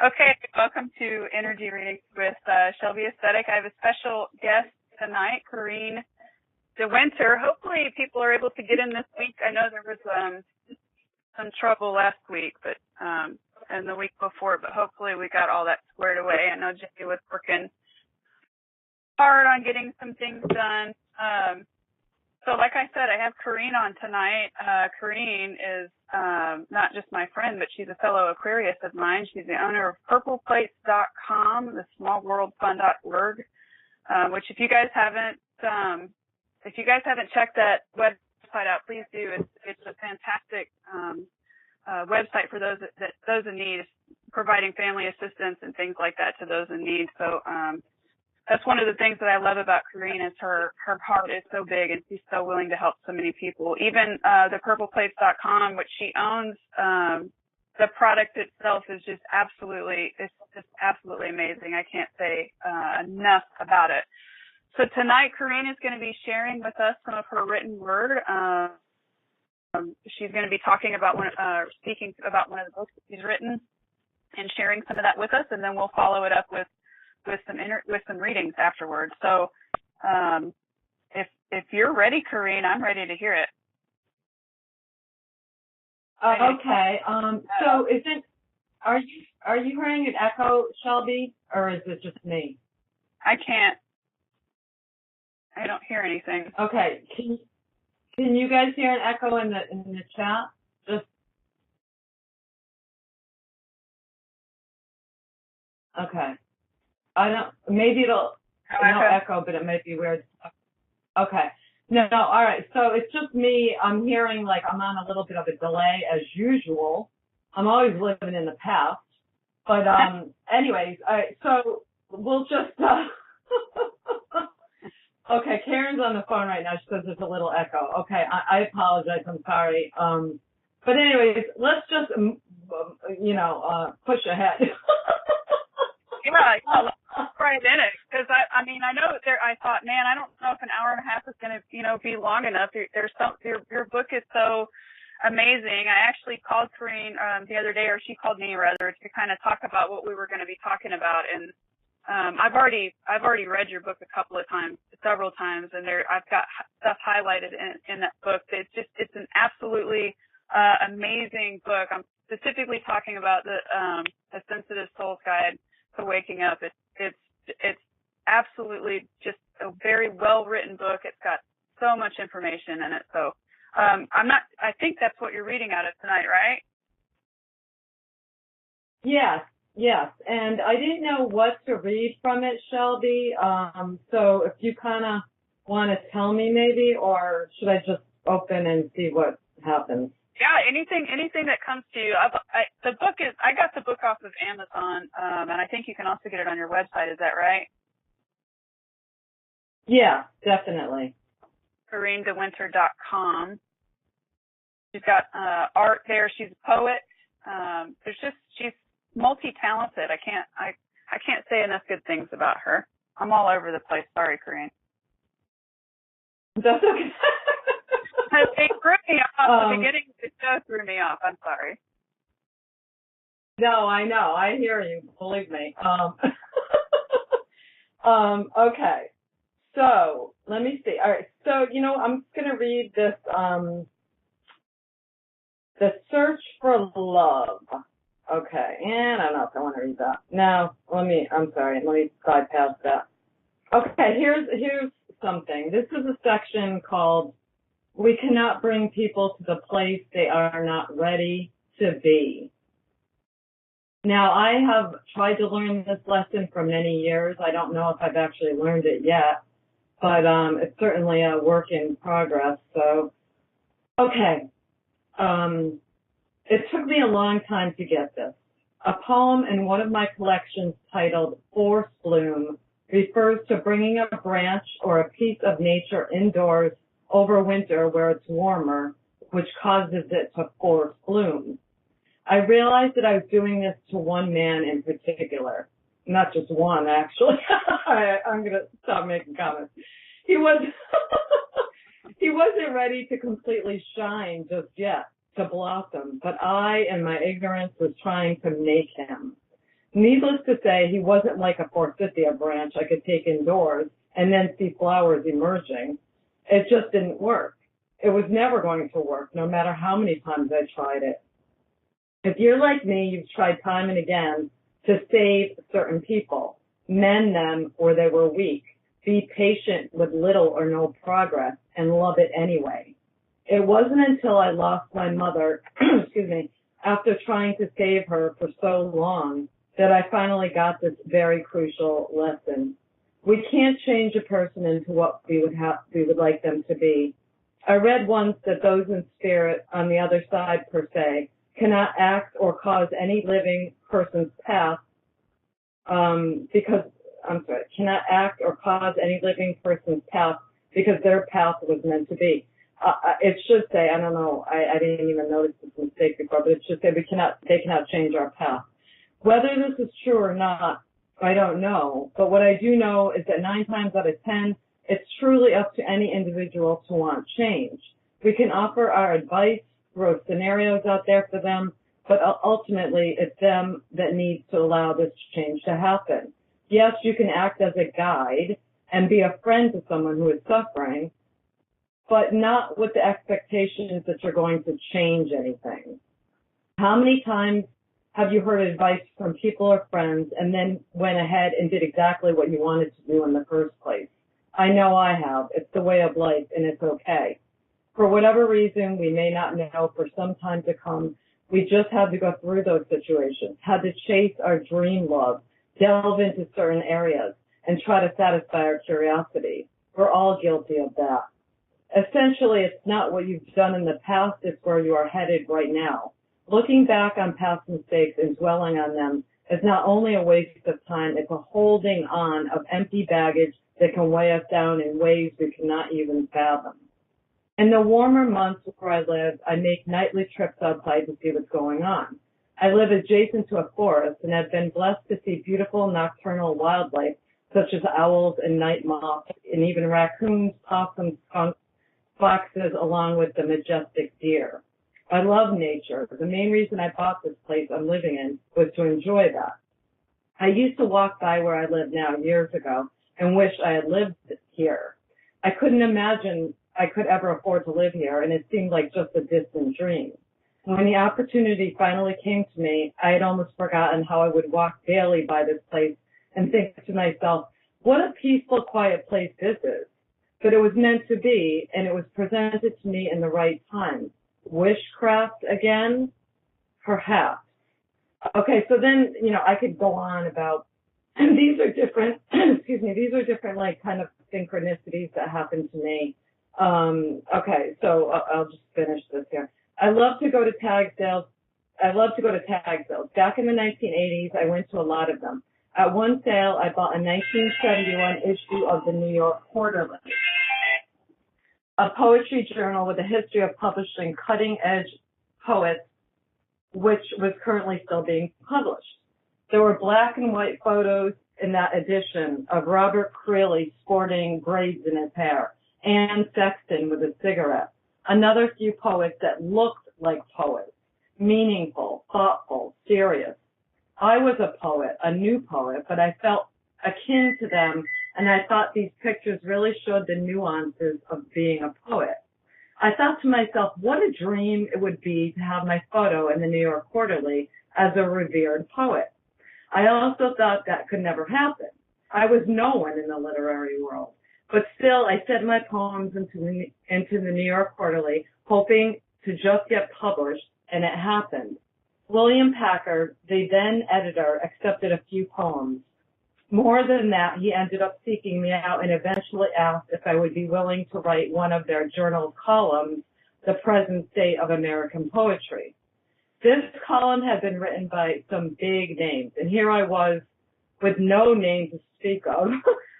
Okay, welcome to Energy Readings with Shelby Aesthetic. I have a special guest tonight, Corrine DeWinter. Hopefully people are able to get in this week. I know there was some trouble last week and the week before, but hopefully we got all that squared away. I know Jay was working hard on getting some things done. So like I said, I have Corrine on tonight. Corrine is not just my friend, but she's a fellow Aquarius of mine. She's the owner of purpleplates.com, the smallworldfun.org, which if you guys haven't checked that website out, please do. It's a fantastic website for those in need, providing family assistance and things like that to those in need. So that's one of the things that I love about Corrine is her heart is so big and she's so willing to help so many people. Even the purpleplates.com, which she owns, the product itself is just absolutely amazing. I can't say enough about it. So tonight, Corrine is going to be sharing with us some of her written word. She's going to be talking about speaking about one of the books that she's written and sharing some of that with us, and then we'll follow it up with some readings afterwards. So if you're ready, Corrine, I'm ready to hear it. Okay. So are you hearing an echo, Shelby, or is it just me? I don't hear anything. Okay. Can you guys hear an echo in the chat? Just okay. Maybe it'll echo, but it might be weird. Okay. No, all right. So it's just me. I'm hearing like I'm on a little bit of a delay as usual. I'm always living in the past. But anyways, all right, so we'll just okay, Karen's on the phone right now. She says there's a little echo. Okay, I apologize. I'm sorry. But anyways, let's just push ahead. Yeah, right in it. Because I know I thought, man, I don't know if an hour and a half is going to, be long enough. Your book is so amazing. I actually called Corrine the other day, or she called me rather, to kind of talk about what we were going to be talking about. And I've already read your book several times, and I've got stuff highlighted in that book. It's an absolutely amazing book. I'm specifically talking about the Sensitive Soul's Guide to Waking Up. It's absolutely just a very well written book. It's got so much information in it. So I think that's what you're reading out of tonight, right? Yes. And I didn't know what to read from it, Shelby. So if you kind of want to tell me maybe, or should I just open and see what happens? Yeah, anything that comes to you. I got the book off of Amazon, and I think you can also get it on your website. Is that right? Yeah, definitely. CorrineDeWinter.com. She's got art there. She's a poet. She's multi-talented. I can't say enough good things about her. I'm all over the place. Sorry, Corrine. That's okay. It threw me off. The beginning of the show threw me off. I'm sorry. No, I know. I hear you. Believe me. Okay. So let me see. All right. So, I'm going to read this, The Search for Love. Okay. And I don't know if I want to read that. No, I'm sorry. Let me bypass that. Okay. Here's something. This is a section called We Cannot Bring People to the Place They Are Not Ready to Be. Now, I have tried to learn this lesson for many years. I don't know if I've actually learned it yet, but it's certainly a work in progress. So, okay. It took me a long time to get this. A poem in one of my collections titled Forest Bloom refers to bringing a branch or a piece of nature indoors over winter where it's warmer, which causes it to force bloom. I realized that I was doing this to one man in particular. Not just one, actually. I'm going to stop making comments. He wasn't ready to completely shine just yet, to blossom, but I, in my ignorance, was trying to make him. Needless to say, he wasn't like a forsythia branch I could take indoors and then see flowers emerging. It just didn't work. It was never going to work, no matter how many times I tried it. If you're like me, you've tried time and again to save certain people, mend them where they were weak, be patient with little or no progress, and love it anyway. It wasn't until I lost my mother, excuse me, after trying to save her for so long, that I finally got this very crucial lesson. We can't change a person into what we would like them to be. I read once that those in spirit on the other side, per se, cannot act or cause any living person's path cannot act or cause any living person's path because their path was meant to be. It should say, I don't know, I didn't even notice this mistake before, but it should say they cannot change our path. Whether this is true or not, I don't know. But what I do know is that 9 times out of 10, it's truly up to any individual to want change. We can offer our advice, throw scenarios out there for them, but ultimately it's them that need to allow this change to happen. Yes, you can act as a guide and be a friend to someone who is suffering, but not with the expectations that you're going to change anything. How many times have you heard advice from people or friends and then went ahead and did exactly what you wanted to do in the first place? I know I have. It's the way of life, and it's okay. For whatever reason, we may not know for some time to come, we just had to go through those situations, had to chase our dream love, delve into certain areas, and try to satisfy our curiosity. We're all guilty of that. Essentially, it's not what you've done in the past, it's where you are headed right now. Looking back on past mistakes and dwelling on them is not only a waste of time, it's a holding on of empty baggage that can weigh us down in ways we cannot even fathom. In the warmer months where I live, I make nightly trips outside to see what's going on. I live adjacent to a forest and have been blessed to see beautiful nocturnal wildlife such as owls and night moths and even raccoons, possums, skunks, foxes, along with the majestic deer. I love nature. The main reason I bought this place I'm living in was to enjoy that. I used to walk by where I live now years ago and wish I had lived here. I couldn't imagine I could ever afford to live here, and it seemed like just a distant dream. When the opportunity finally came to me, I had almost forgotten how I would walk daily by this place and think to myself, what a peaceful, quiet place this is. But it was meant to be, and it was presented to me in the right time. Wishcraft again? Perhaps. Okay, so then, I could go on about, and these are different, these are different, like, kind of synchronicities that happened to me. Okay, so I'll just finish this here. I love to go to tag sales. Back in the 1980s, I went to a lot of them. At one sale, I bought a 1971 issue of the New York Quarterly, a poetry journal with a history of publishing cutting-edge poets, which was currently still being published. There were black and white photos in that edition of Robert Creeley sporting braids in his hair, Anne Sexton with a cigarette, another few poets that looked like poets, meaningful, thoughtful, serious. I was a poet, a new poet, but I felt akin to them, and I thought these pictures really showed the nuances of being a poet. I thought to myself, what a dream it would be to have my photo in the New York Quarterly as a revered poet. I also thought that could never happen. I was no one in the literary world. But still, I sent my poems into the New York Quarterly, hoping to just get published, and it happened. William Packard, the then editor, accepted a few poems. More than that, he ended up seeking me out and eventually asked if I would be willing to write one of their journal columns, The Present State of American Poetry. This column had been written by some big names, and here I was with no name to speak of.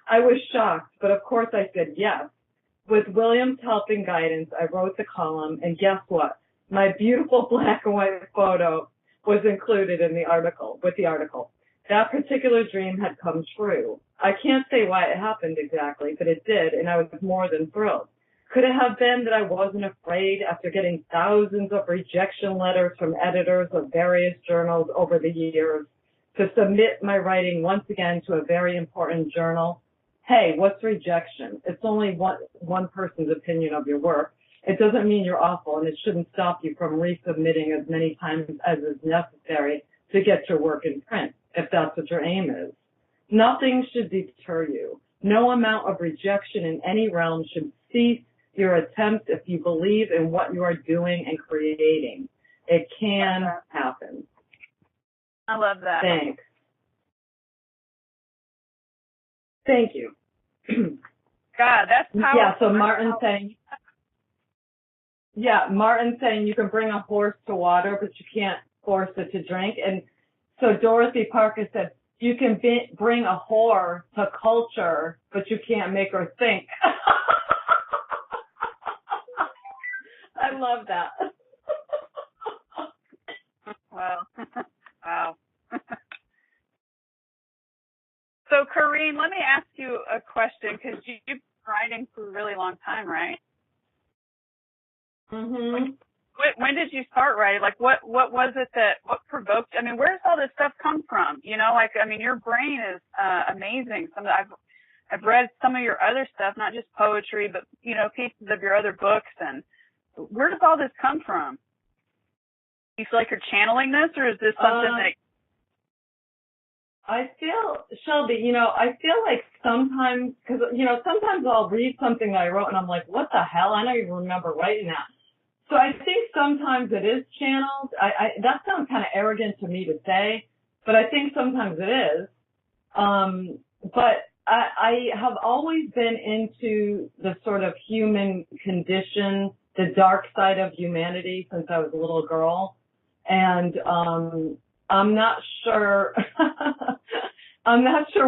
I was shocked, but of course I said yes. With William's help and guidance, I wrote the column, and guess what? My beautiful black and white photo was included in the article, That particular dream had come true. I can't say why it happened exactly, but it did, and I was more than thrilled. Could it have been that I wasn't afraid after getting thousands of rejection letters from editors of various journals over the years? to submit my writing once again to a very important journal. Hey, what's rejection? It's only one person's opinion of your work. It doesn't mean you're awful, and it shouldn't stop you from resubmitting as many times as is necessary to get your work in print, if that's what your aim is. Nothing should deter you. No amount of rejection in any realm should cease your attempt if you believe in what you are doing and creating. It can happen. I love that. Thanks. Thank you. God, that's powerful. Yeah, so Martin's saying you can bring a horse to water, but you can't force it to drink. And so Dorothy Parker said, you can bring a whore to culture, but you can't make her think. I love that. Wow. Wow. So, Corrine, let me ask you a question, because you've been writing for a really long time, right? Mm-hmm. When did you start writing? Like, what was it what provoked? I mean, where does all this stuff come from? You know, like, I mean, your brain is amazing. I've read some of your other stuff, not just poetry, but, you know, pieces of your other books. And where does all this come from? You feel like you're channeling this, or is this something that... I feel, Shelby, you know, I feel like sometimes, because, you know, sometimes I'll read something that I wrote and I'm like, what the hell? I don't even remember writing that. So I think sometimes it is channeled. That sounds kind of arrogant to me to say, but I think sometimes it is. But I have always been into the sort of human condition, the dark side of humanity since I was a little girl. And, I'm not sure,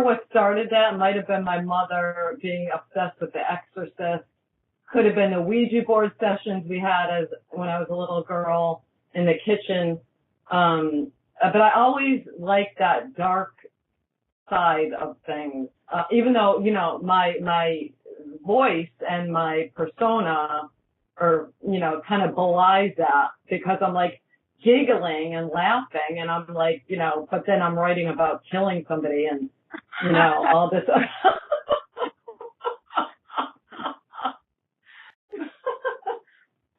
what started that. It might have been my mother being obsessed with The Exorcist. Could have been the Ouija board sessions we had when I was a little girl in the kitchen. But I always liked that dark side of things. Even though, you know, my voice and my persona are, you know, kind of belies that, because I'm like giggling and laughing, and I'm like, you know, but then I'm writing about killing somebody and, you know, all this.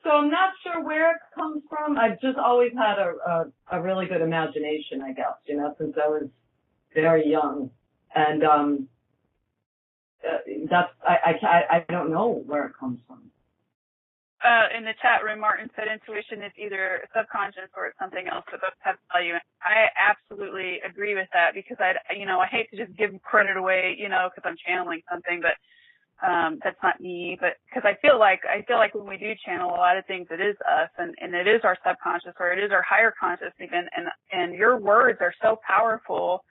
So I'm not sure where it comes from. I've just always had a really good imagination, I guess, you know, since I was very young. And I don't know where it comes from. In the chat room, Martin said intuition is either subconscious or it's something else, but both have value. I absolutely agree with that, because I hate to just give credit away, you know, because I'm channeling something, but that's not me. But because I feel like when we do channel a lot of things, it is us, and it is our subconscious, or it is our higher conscious even. And your words are so powerful.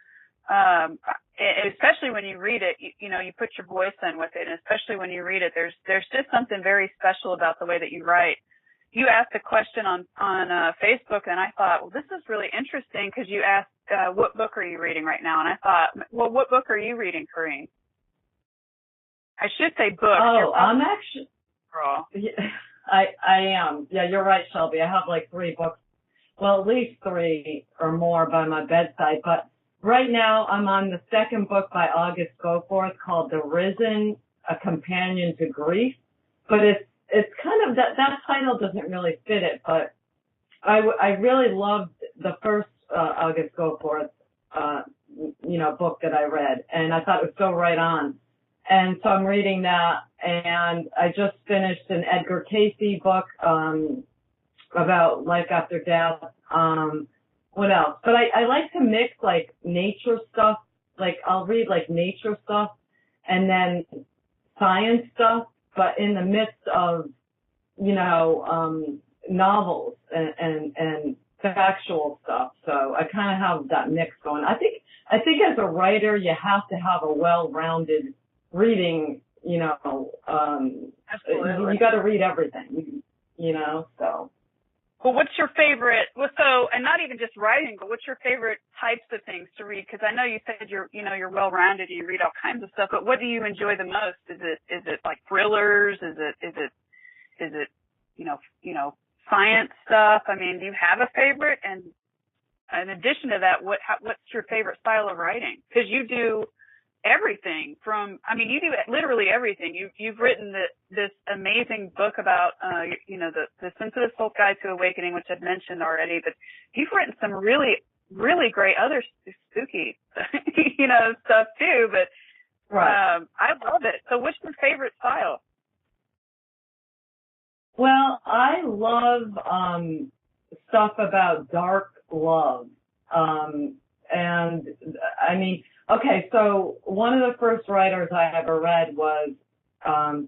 Especially when you read it, you know, you put your voice in with it, and especially when you read it, there's just something very special about the way that you write. You asked a question on Facebook, and I thought, well, this is really interesting, because you asked, what book are you reading right now? And I thought, well, what book are you reading, Corrine? I should say book. Oh, I'm actually, I am. Yeah, you're right, Shelby. I have like 3 books, well, at least 3 or more by my bedside, but right now, I'm on the 2nd book by August Goforth called The Risen, A Companion to Grief. But it's kind of, that title doesn't really fit it, but I really loved the first August Goforth, you know, book that I read, and I thought it was so right on. And so I'm reading that, and I just finished an Edgar Cayce book about life after death. What else? But I like to mix like nature stuff. Like I'll read like nature stuff and then science stuff, but in the midst of, you know, novels and factual stuff. So I kind of have that mix going. I think as a writer, you have to have a well-rounded reading, you know, you got to read everything, you know, so. Well, what's your favorite? Well, so, and not even just writing, but what's your favorite types of things to read? Because I know you said you're well-rounded, you read all kinds of stuff. But what do you enjoy the most? Is it like thrillers? Is it you know science stuff? I mean, do you have a favorite? And in addition to that, what's your favorite style of writing? Because you do everything from, I mean, you do literally everything. You've written this amazing book about, the Sensitive Soul Guide to Awakening, which I've mentioned already, but you've written some really, really great other spooky, stuff too, but, right. I love it. So what's your favorite style? Well, I love, stuff about dark love. And I mean, okay, so one of the first writers I ever read was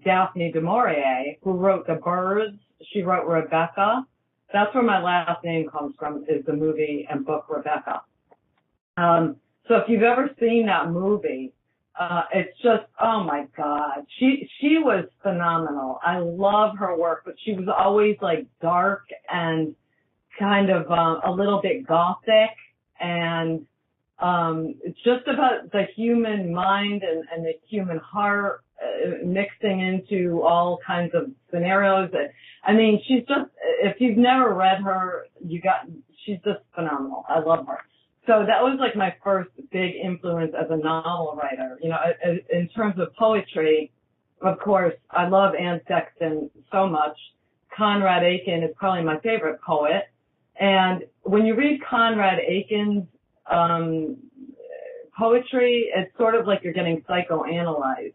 Daphne du Maurier, who wrote The Birds. She wrote Rebecca. That's where my last name comes from, is the movie and book Rebecca. So if you've ever seen that movie, it's just, oh my God. She was phenomenal. I love her work, but she was always like dark and kind of a little bit gothic, and it's just about the human mind and the human heart mixing into all kinds of scenarios. I mean, she's just, if you've never read her, she's just phenomenal. I love her. So that was like my first big influence as a novel writer. In terms of poetry, of course, I love Anne Sexton so much. Conrad Aiken is probably my favorite poet. And when you read Conrad Aiken's poetry, it's sort of like you're getting psychoanalyzed.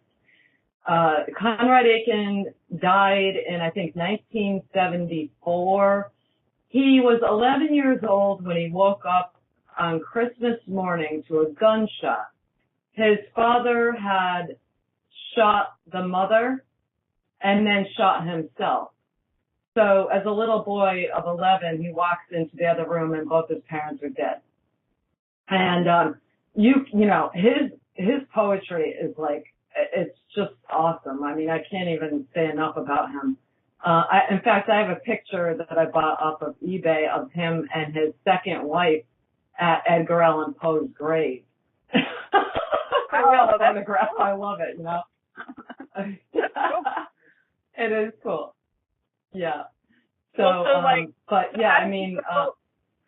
Conrad Aiken died in, I think, 1974. He was 11 years old when he woke up on Christmas morning to a gunshot. His father had shot the mother and then shot himself. So as a little boy of 11, he walks into the other room and both his parents are dead. And, his poetry is like, it's just awesome. I mean, I can't even say enough about him. In fact, I have a picture that I bought off of eBay of him and his second wife at Edgar Allan Poe's grave. I love it, It is cool. Yeah. So, but yeah, I mean,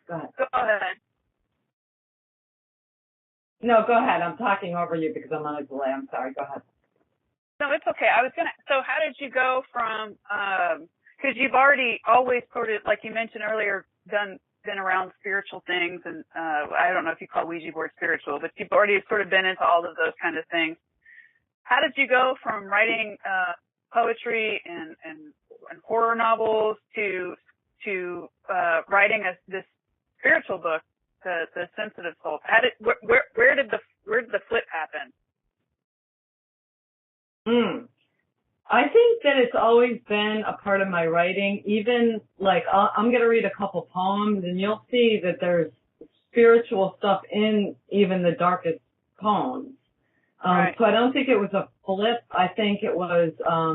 go ahead. Go ahead. No, go ahead. I'm talking over you because I'm on a delay. I'm sorry. Go ahead. No, it's okay. So how did you go from, cause you've already always sort of, like you mentioned earlier, been around spiritual things, and, I don't know if you call Ouija board spiritual, but you've already sort of been into all of those kind of things. How did you go from writing, poetry and horror novels to writing this spiritual book, the Sensitive Soul? Where did the flip happen? I think that it's always been a part of my writing. Even like I'm going to read a couple poems, and you'll see that there's spiritual stuff in even the darkest poems. Right. So I don't think it was a flip. I think it was, I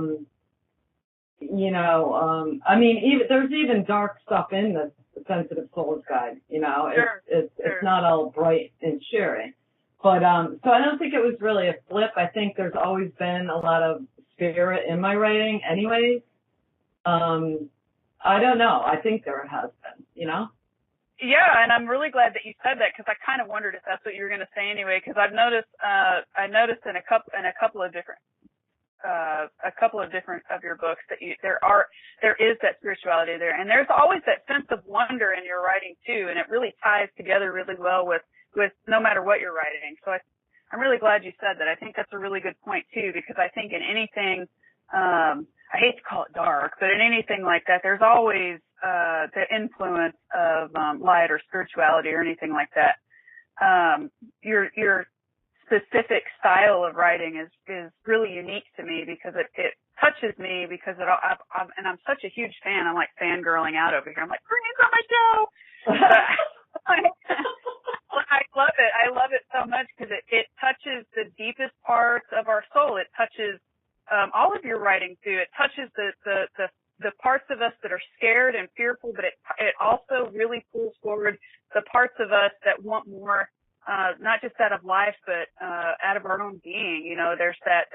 mean, there's even dark stuff in the Sensitive Soul's Guide. Sure. It's not all bright and cheery. But so I don't think it was really a flip. I think there's always been a lot of spirit in my writing, anyways. I don't know. I think there has been. Yeah, and I'm really glad that you said that, because I kind of wondered if that's what you were going to say anyway. Because I've noticed, in a couple of different of your books that there is that spirituality there, and there's always that sense of wonder in your writing too, and it really ties together really well with no matter what you're writing. So I'm really glad you said that. I think that's a really good point too, because I think in anything, I hate to call it dark, but in anything like that, there's always the influence of light or spirituality or anything like that. Your specific style of writing is really unique to me, because it touches me, because and I'm such a huge fan. I'm like fangirling out over here. I'm like, Corrine's on my show. I love it. I love it so much because it touches the deepest parts of our soul. It touches all of your writing too. It touches the parts of us that are scared and fearful, but it also really pulls forward the parts of us that want more, not just out of life, but out of our own being. There's that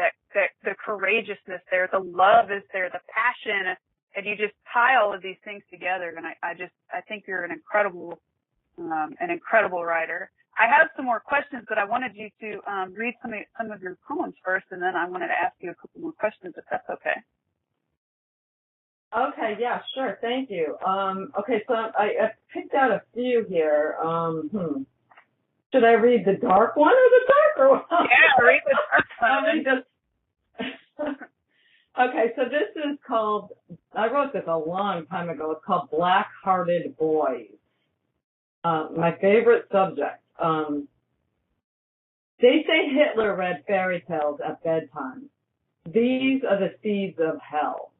the courageousness there, the love is there, the passion, and you just tie all of these things together. And I think you're an incredible an incredible writer. I have some more questions, but I wanted you to read some of your poems first, and then I wanted to ask you a couple more questions, if that's okay. Okay, yeah, sure, thank you. Okay, so I picked out a few here. Should I read the dark one or the darker one? Yeah, read the dark one. Okay, so this is called, I wrote this a long time ago, it's called Black-Hearted Boys. My favorite subject. They say Hitler read fairy tales at bedtime. These are the seeds of hell.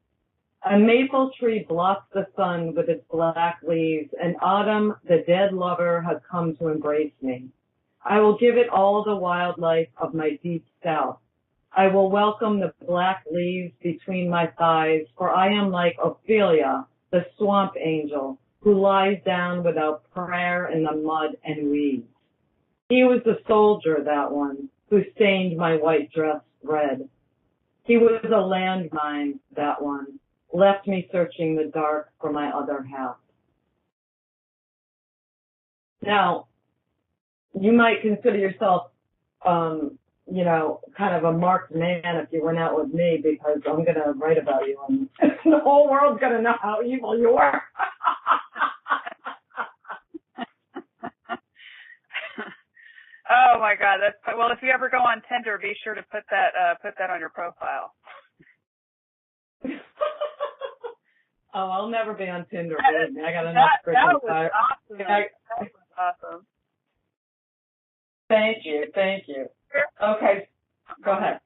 A maple tree blocks the sun with its black leaves, and autumn, the dead lover, has come to embrace me. I will give it all the wildlife of my deep south. I will welcome the black leaves between my thighs, for I am like Ophelia, the swamp angel, who lies down without prayer in the mud and weeds. He was the soldier, that one, who stained my white dress red. He was a landmine, that one, left me searching the dark for my other half. Now, you might consider yourself, kind of a marked man if you went out with me, because I'm going to write about you and the whole world's going to know how evil you are. Oh my God, well. If you ever go on Tinder, be sure to put that on your profile. Oh, I'll never be on Tinder. Believe me, I got enough freaking That was awesome. That was awesome. Thank you. Okay, go ahead.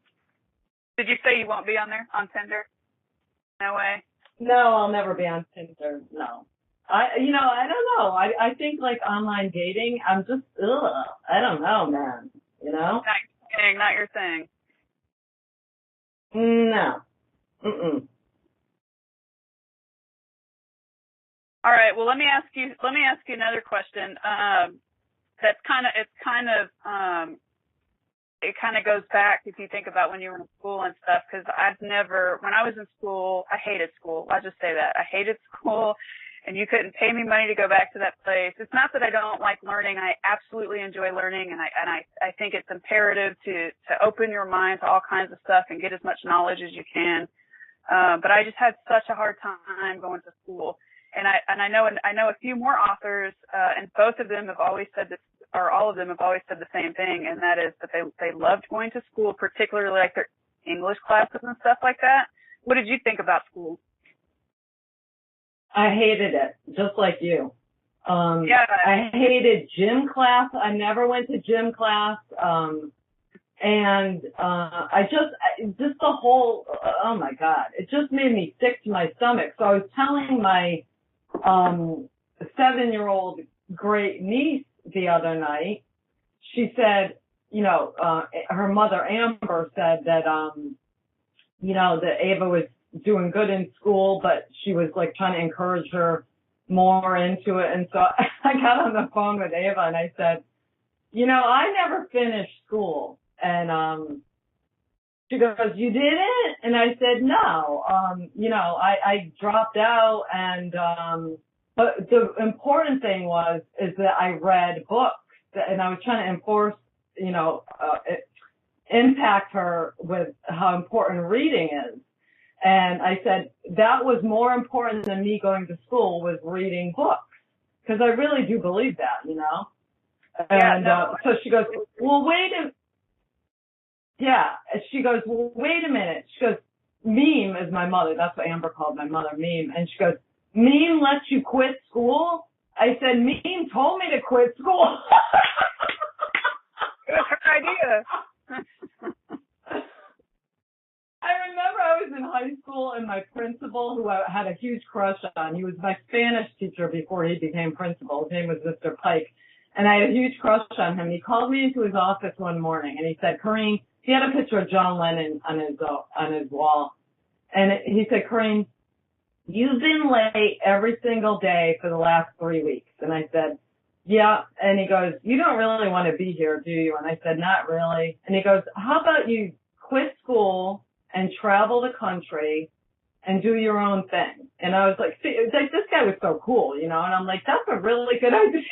Did you say you won't be on there on Tinder? No way. No, I'll never be on Tinder. No. I don't know. I think like online dating, I'm just, I don't know, man. You know? Not your thing. No. Mm-mm. All right. Well, let me ask you another question. It kind of goes back, if you think about when you were in school and stuff, because when I was in school, I hated school. I'll just say that. I hated school, and you couldn't pay me money to go back to that place. It's not that I don't like learning. I absolutely enjoy learning, and I think it's imperative to open your mind to all kinds of stuff and get as much knowledge as you can. But I just had such a hard time going to school. And I know a few more authors, and both of them have always said this, or all of them have always said the same thing, and that is that they loved going to school, particularly like their English classes and stuff like that. What did you think about school? I hated it, just like you. Yeah. I hated gym class. I never went to gym class. And I just the whole, oh my God, it just made me sick to my stomach. So I was telling my 7-year-old great niece the other night, she said, her mother Amber said that, that Ava was doing good in school, but she was like trying to encourage her more into it. And so I got on the phone with Ava and I said, I never finished school. And she goes, you didn't? And I said, no. I dropped out, and but the important thing is that I read books, and I was trying to impact her with how important reading is. And I said that was more important than me going to school, was reading books, because I really do believe that, And so she goes, well, she goes, well, wait a minute. She goes, Meme is my mother. That's what Amber called my mother, Meme. And she goes, Meme lets you quit school? I said, Meme told me to quit school. Good idea. I remember I was in high school and my principal, who I had a huge crush on, he was my Spanish teacher before he became principal. His name was Mr. Pike. And I had a huge crush on him. He called me into his office one morning and he said, Corrine, he had a picture of John Lennon on his wall. And he said, Corrine, you've been late every single day for the last 3 weeks. And I said, yeah. And he goes, you don't really want to be here, do you? And I said, not really. And he goes, how about you quit school and travel the country and do your own thing. And I was like, see, it's like, this guy was so cool, you know, and I'm like, that's a really good idea.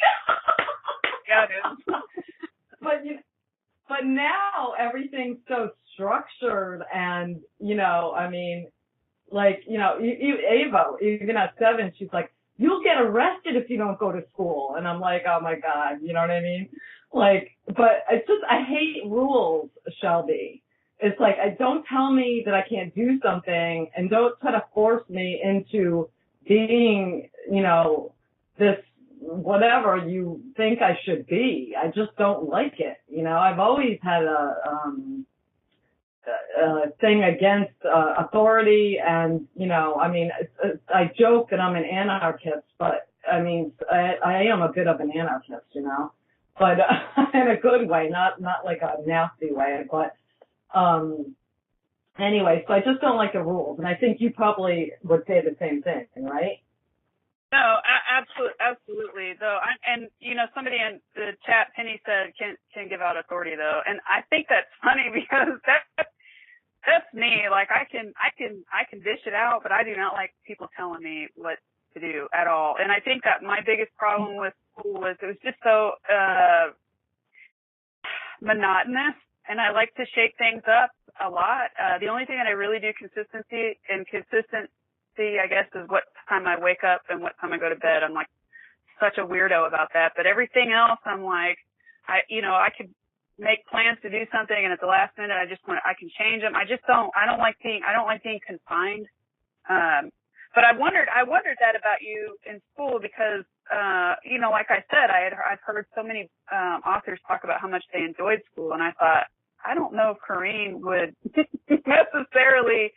Yeah, it is. But now everything's so structured and, you know, I mean, like, you know, Ava, even at 7, she's like, you'll get arrested if you don't go to school. And I'm like, oh my God, you know what I mean? Like, but it's just, I hate rules, Shelby. It's like, don't tell me that I can't do something, and don't try to force me into being, you know, this whatever you think I should be. I just don't like it. You know, I've always had a thing against authority, and, you know, I mean, I joke that I'm an anarchist, but I mean, I am a bit of an anarchist, you know, but in a good way, not like a nasty way, but anyway, so I just don't like the rules, and I think you probably would say the same thing, right? No, absolutely. Though, and you know, somebody in the chat, Penny said, can give out authority though, and I think that's funny because that's me. Like I can dish it out, but I do not like people telling me what to do at all. And I think that my biggest problem with school was it was just so monotonous, and I like to shake things up a lot. The only thing that I really do consistency, I guess, is what time I wake up and what time I go to bed. I'm like such a weirdo about that. But everything else, I'm like, I could make plans to do something, and at the last minute, I can change them. I don't like being confined. But I wondered that about you in school because, you know, like I said, I've heard so many authors talk about how much they enjoyed school, and I thought, I don't know if Corrine would necessarily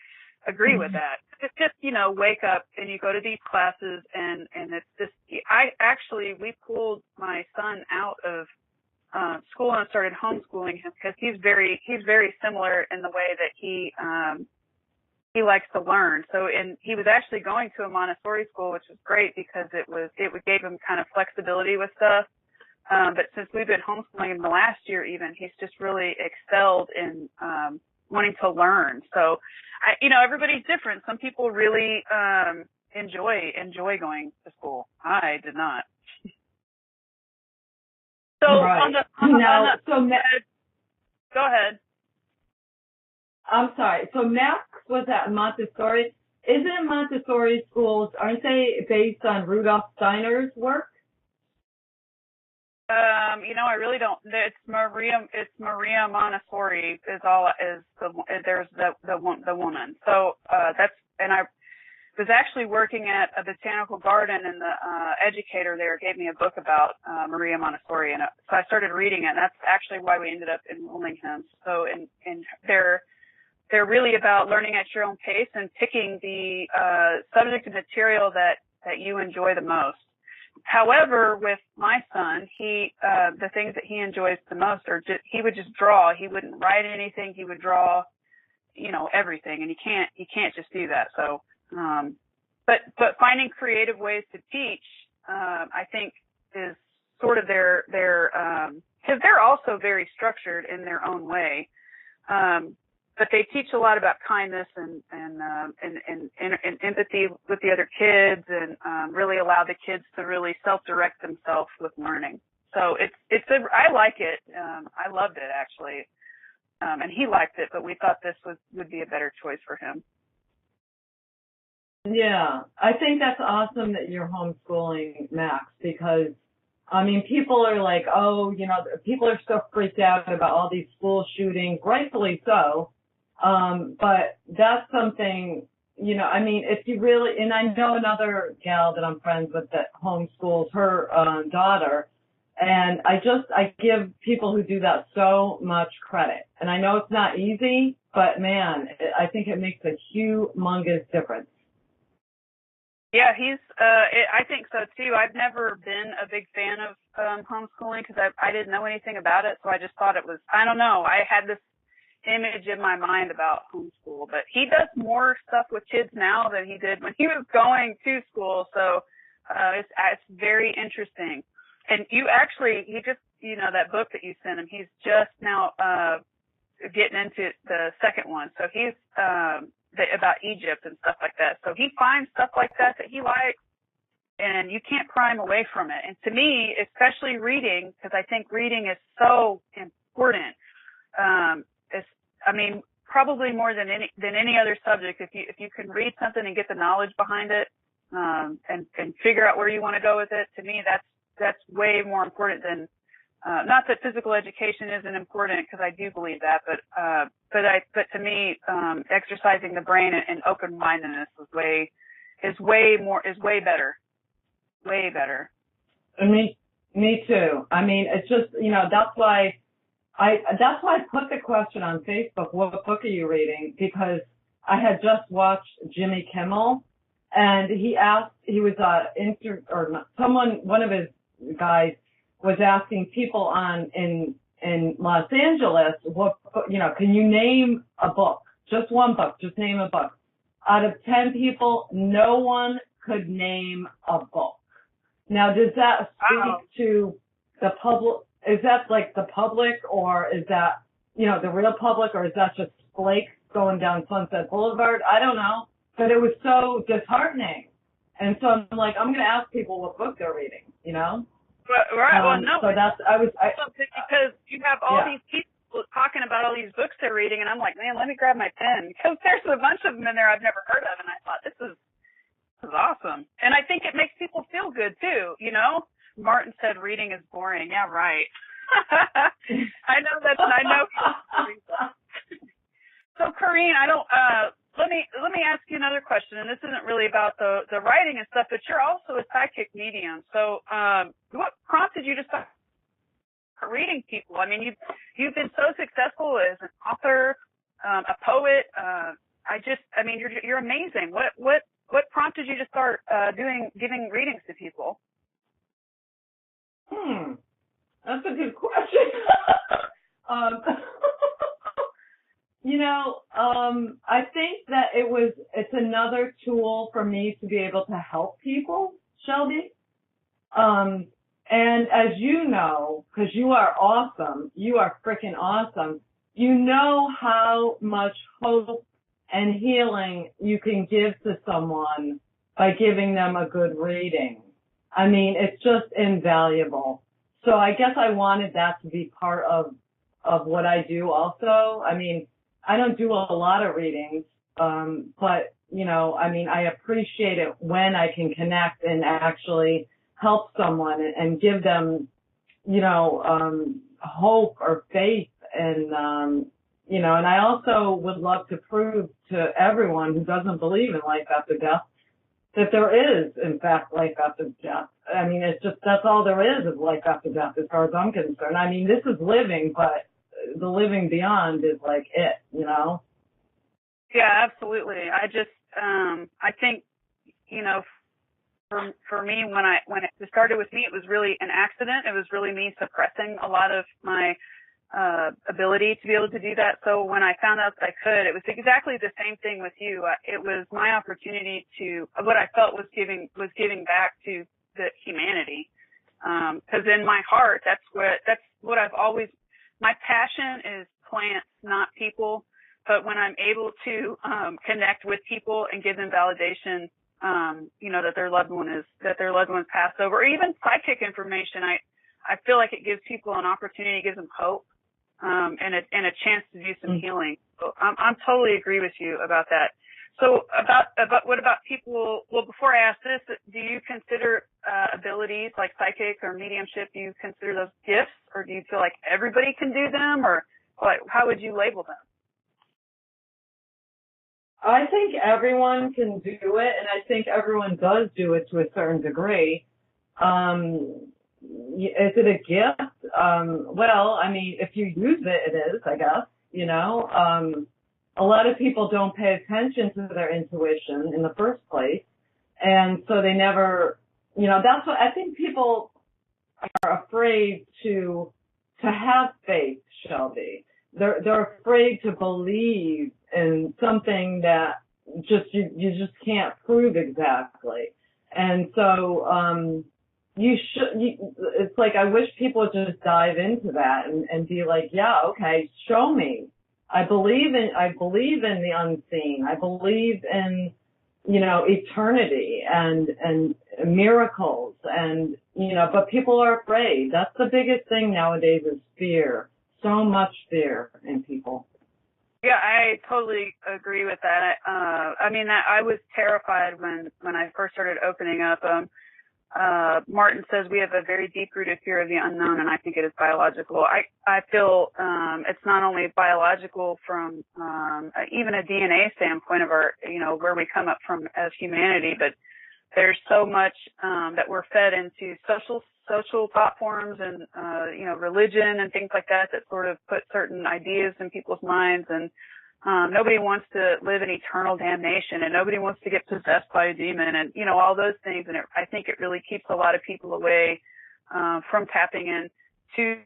agree with that. It's just, you know, wake up and you go to these classes, and it's just, we pulled my son out of school and started homeschooling him because he's very similar in the way that he likes to learn. So, he was actually going to a Montessori school, which was great because it gave him kind of flexibility with stuff. But since we've been homeschooling him the last year, even, he's just really excelled in wanting to learn. So, you know, everybody's different. Some people really enjoy going to school. I did not. So right. Go ahead. I'm sorry. So Max was at Montessori. Isn't Montessori schools, aren't they based on Rudolf Steiner's work? You know, I really don't. It's Maria Montessori there's the woman. So, and I was actually working at a botanical garden, and the educator there gave me a book about Maria Montessori, and so I started reading it, and that's actually why we ended up enrolling him. So, and they're really about learning at your own pace and picking the subject and material that you enjoy the most. However, with my son, the things that he enjoys the most are he would just draw. He wouldn't write anything. He would draw, you know, everything, and you can't just do that. So, but finding creative ways to teach, I think is sort of their because they're also very structured in their own way. But they teach a lot about kindness and empathy with the other kids, and really allow the kids to really self-direct themselves with learning. So I like it. I loved it actually, and he liked it. But we thought this would be a better choice for him. Yeah, I think that's awesome that you're homeschooling Max, because I mean, people are like, oh, you know, people are so freaked out about all these school shootings, rightfully so. But that's something, you know, I mean, if you really, and I know another gal that I'm friends with that homeschools her daughter, and I give people who do that so much credit. And I know it's not easy, but man, I think it makes a humongous difference. Yeah, I think so too. I've never been a big fan of homeschooling because I didn't know anything about it, so I just thought it was, I don't know, I had this image in my mind about homeschool, but he does more stuff with kids now than he did when he was going to school, so it's very interesting. And he just, you know, that book that you sent him, he's just now getting into the second one, so he's about Egypt and stuff like that. So he finds stuff like that he likes, and you can't pry him away from it. And to me, especially reading, because I think reading is so important. Probably more than any other subject. If you can read something and get the knowledge behind it, and figure out where you want to go with it, to me that's way more important than. Not that physical education isn't important, because I do believe that, but to me, exercising the brain and open-mindedness is way better. Way better. Me too. I mean, it's just, that's why I put the question on Facebook, what book are you reading? Because I had just watched Jimmy Kimmel, and one of his guys was asking people in Los Angeles, can you name a book? Just one book, just name a book. Out of 10 people, no one could name a book. Now, does that speak to the public? Is that like the public, or is that, the real public, or is that just flakes going down Sunset Boulevard? I don't know, but it was so disheartening. And so I'm like, I'm going to ask people what book they're reading, Right. Well, no. So because you have all these people talking about all these books they're reading, and I'm like, man, let me grab my pen, because there's a bunch of them in there I've never heard of, and I thought this is awesome. And I think it makes people feel good too. Martin said reading is boring. Yeah, right. I know that. I know. So, Corrine, Let me ask you another question, and this isn't really about the writing and stuff, but you're also a psychic medium. So, what prompted you to start reading people? I mean, you've been so successful as an author, a poet. You're amazing. What prompted you to start giving readings to people? That's a good question. I think that it's another tool for me to be able to help people, Shelby. And as you know, because you are awesome, you are freaking awesome, you know how much hope and healing you can give to someone by giving them a good reading. I mean, it's just invaluable. So I guess I wanted that to be part of what I do also. I mean, I don't do a lot of readings, but, I appreciate it when I can connect and actually help someone and give them, hope or faith. And, and I also would love to prove to everyone who doesn't believe in life after death that there is, in fact, life after death. I mean, that's all there is life after death as far as I'm concerned. I mean, this is living, but the living beyond is like it, Yeah, absolutely. I think, for me, when it started with me, it was really an accident. It was really me suppressing a lot of my ability to be able to do that. So when I found out that I could, it was exactly the same thing with you. It was my opportunity to, what I felt was giving back to the humanity. Cause in my heart, that's what I've always, my passion is plants, not people. But when I'm able to, connect with people and give them validation, that their loved one's passed over, or even psychic information, I feel like it gives people an opportunity, gives them hope, and a chance to do some healing. So I'm totally agree with you about that. So about what about people? Well, before I ask this, do you consider abilities like psychic or mediumship? Do you consider those gifts, or do you feel like everybody can do them, or how would you label them? I think everyone can do it, and I think everyone does do it to a certain degree. Is it a gift? Well, I mean, if you use it, it is, I guess, a lot of people don't pay attention to their intuition in the first place. And so they never, that's what I think people are afraid to have faith, Shelby. They're afraid to believe in something that you just can't prove exactly. And so, it's like, I wish people would just dive into that and be like, yeah, okay, show me. I believe in the unseen. I believe in, eternity and miracles and, but people are afraid. That's the biggest thing nowadays is fear. So much fear in people. Yeah, I totally agree with that. I was terrified when I first started opening up. Martin says we have a very deep-rooted fear of the unknown, and I think it is biological. I feel it's not only biological from even a DNA standpoint of our, where we come up from as humanity, but there's so much that we're fed into social platforms and religion and things like that sort of put certain ideas in people's minds, and nobody wants to live in eternal damnation, and nobody wants to get possessed by a demon, and all those things. And I think it really keeps a lot of people away from tapping into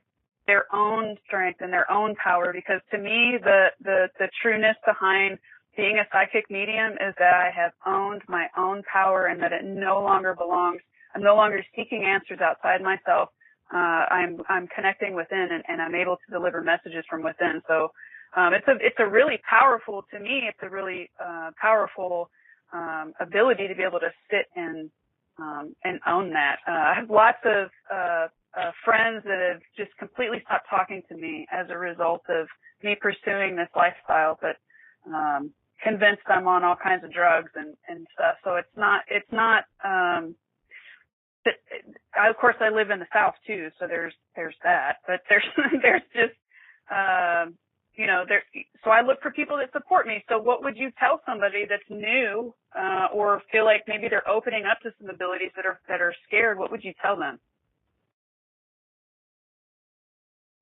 their own strength and their own power. Because to me, the trueness behind being a psychic medium is that I have owned my own power, and that it no longer belongs. I'm no longer seeking answers outside myself. I'm connecting within, and I'm able to deliver messages from within. So it's a really powerful, to me, it's a really powerful ability to be able to sit and own that. I have lots of friends that have just completely stopped talking to me as a result of me pursuing this lifestyle, but convinced I'm on all kinds of drugs and stuff. So it's not of course I live in the South too, so there's that, but there's just so I look for people that support me. So what would you tell somebody that's new or feel like maybe they're opening up to some abilities that are scared? What would you tell them?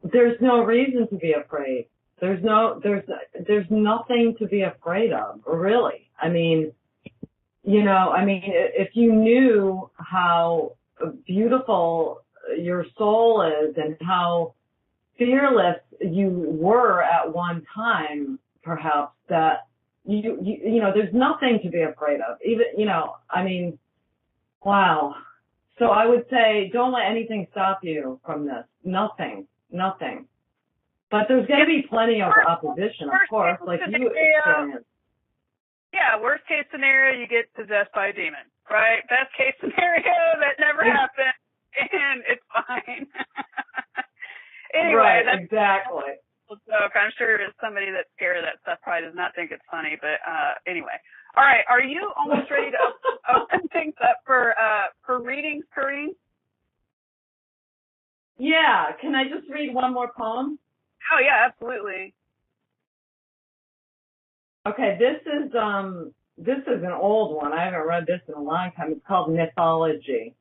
There's no reason to be afraid. There's nothing to be afraid of, really. I mean, if you knew how beautiful your soul is and how fearless you were at one time, perhaps, that there's nothing to be afraid of. Even, wow. So I would say, don't let anything stop you from this. Nothing. But there's going to be plenty of opposition, of course, like you experienced. Yeah, worst case scenario, you get possessed by a demon, right? Best case scenario, that never happened, and it's fine. Anyway, right, exactly. Joke. I'm sure somebody that's scared of that stuff probably does not think it's funny, but anyway. All right, are you almost ready to open things up for readings, Corrine? Yeah, can I just read one more poem? Oh yeah, absolutely. Okay, this is an old one. I haven't read this in a long time. It's called Mythology.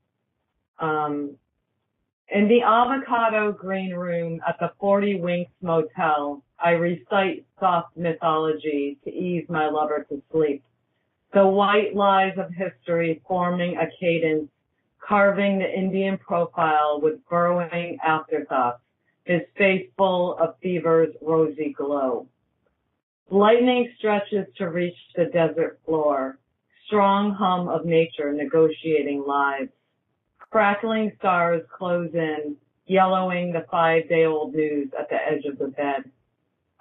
In the avocado green room at the 40 Winks Motel, I recite soft mythology to ease my lover to sleep. The white lies of history forming a cadence, carving the Indian profile with burrowing afterthoughts, his face full of fever's rosy glow. Lightning stretches to reach the desert floor, strong hum of nature negotiating lives. Crackling stars close in, yellowing the 5-day-old news at the edge of the bed.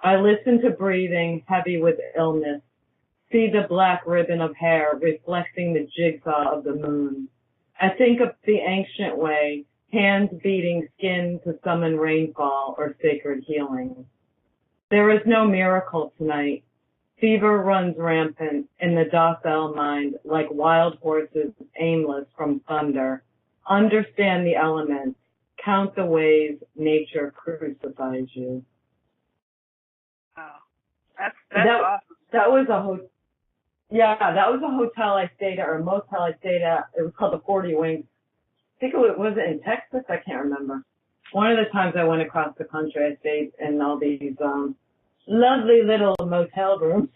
I listen to breathing heavy with illness, see the black ribbon of hair reflecting the jigsaw of the moon. I think of the ancient way, hands beating skin to summon rainfall or sacred healing. There is no miracle tonight. Fever runs rampant in the docile mind like wild horses aimless from thunder. Understand the elements. Count the ways nature crucifies you. Oh, that's awesome. That was a hotel I stayed at, or a motel I stayed at. It was called the 40 Winks. I think was it in Texas? I can't remember. One of the times I went across the country, I stayed in all these lovely little motel rooms.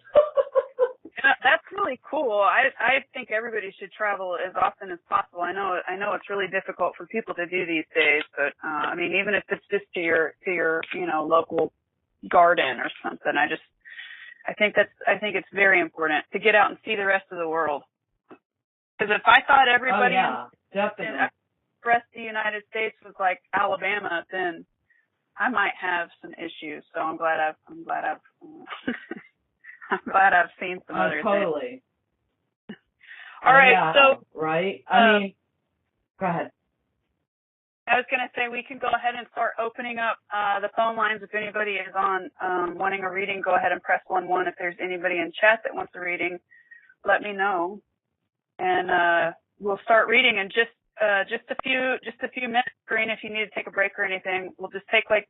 Yeah, that's really cool. I think everybody should travel as often as possible. I know it's really difficult for people to do these days, but even if it's just to your local garden or something, I think it's very important to get out and see the rest of the world. Because if I thought everybody definitely. in the rest of the United States was like Alabama, then I might have some issues. So I'm glad I've I'm glad I've seen some other totally. things. All right, yeah, so right. I mean, go ahead. I was going to say we can go ahead and start opening up the phone lines. If anybody is on wanting a reading, go ahead and press 1-1. If there's anybody in chat that wants a reading, let me know, and we'll start reading in just a few minutes. Green, if you need to take a break or anything, we'll just take like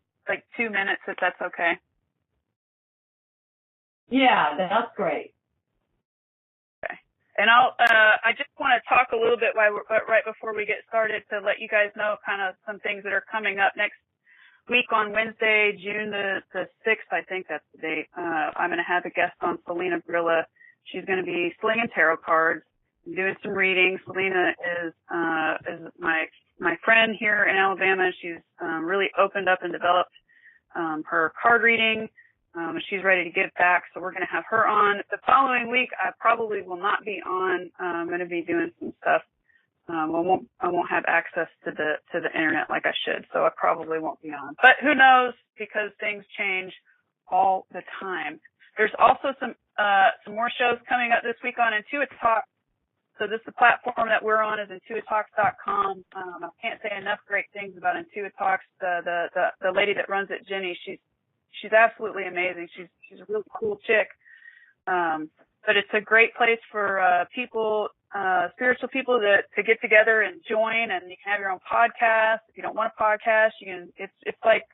2 minutes if that's okay. Yeah, that's great. Okay. And I just want to talk a little bit right before we get started to let you guys know kind of some things that are coming up next week on Wednesday, June the 6th, I think that's the date. I'm going to have a guest on, Selena Grilla. She's going to be slinging tarot cards and doing some readings. Selena is my friend here in Alabama. She's really opened up and developed her card reading. She's ready to give back, so we're going to have her on. The following week, I probably will not be on. I'm going to be doing some stuff. I won't have access to the internet like I should, so I probably won't be on. But who knows, because things change all the time. There's also some more shows coming up this week on IntuiTalks. So this is the platform that we're on is IntuiTalks.com. I can't say enough great things about IntuiTalks. The lady that runs it, Jenny, she's absolutely amazing. She's a really cool chick. But it's a great place for people, spiritual people to get together and join, and you can have your own podcast. If you don't want a podcast, you can. It's like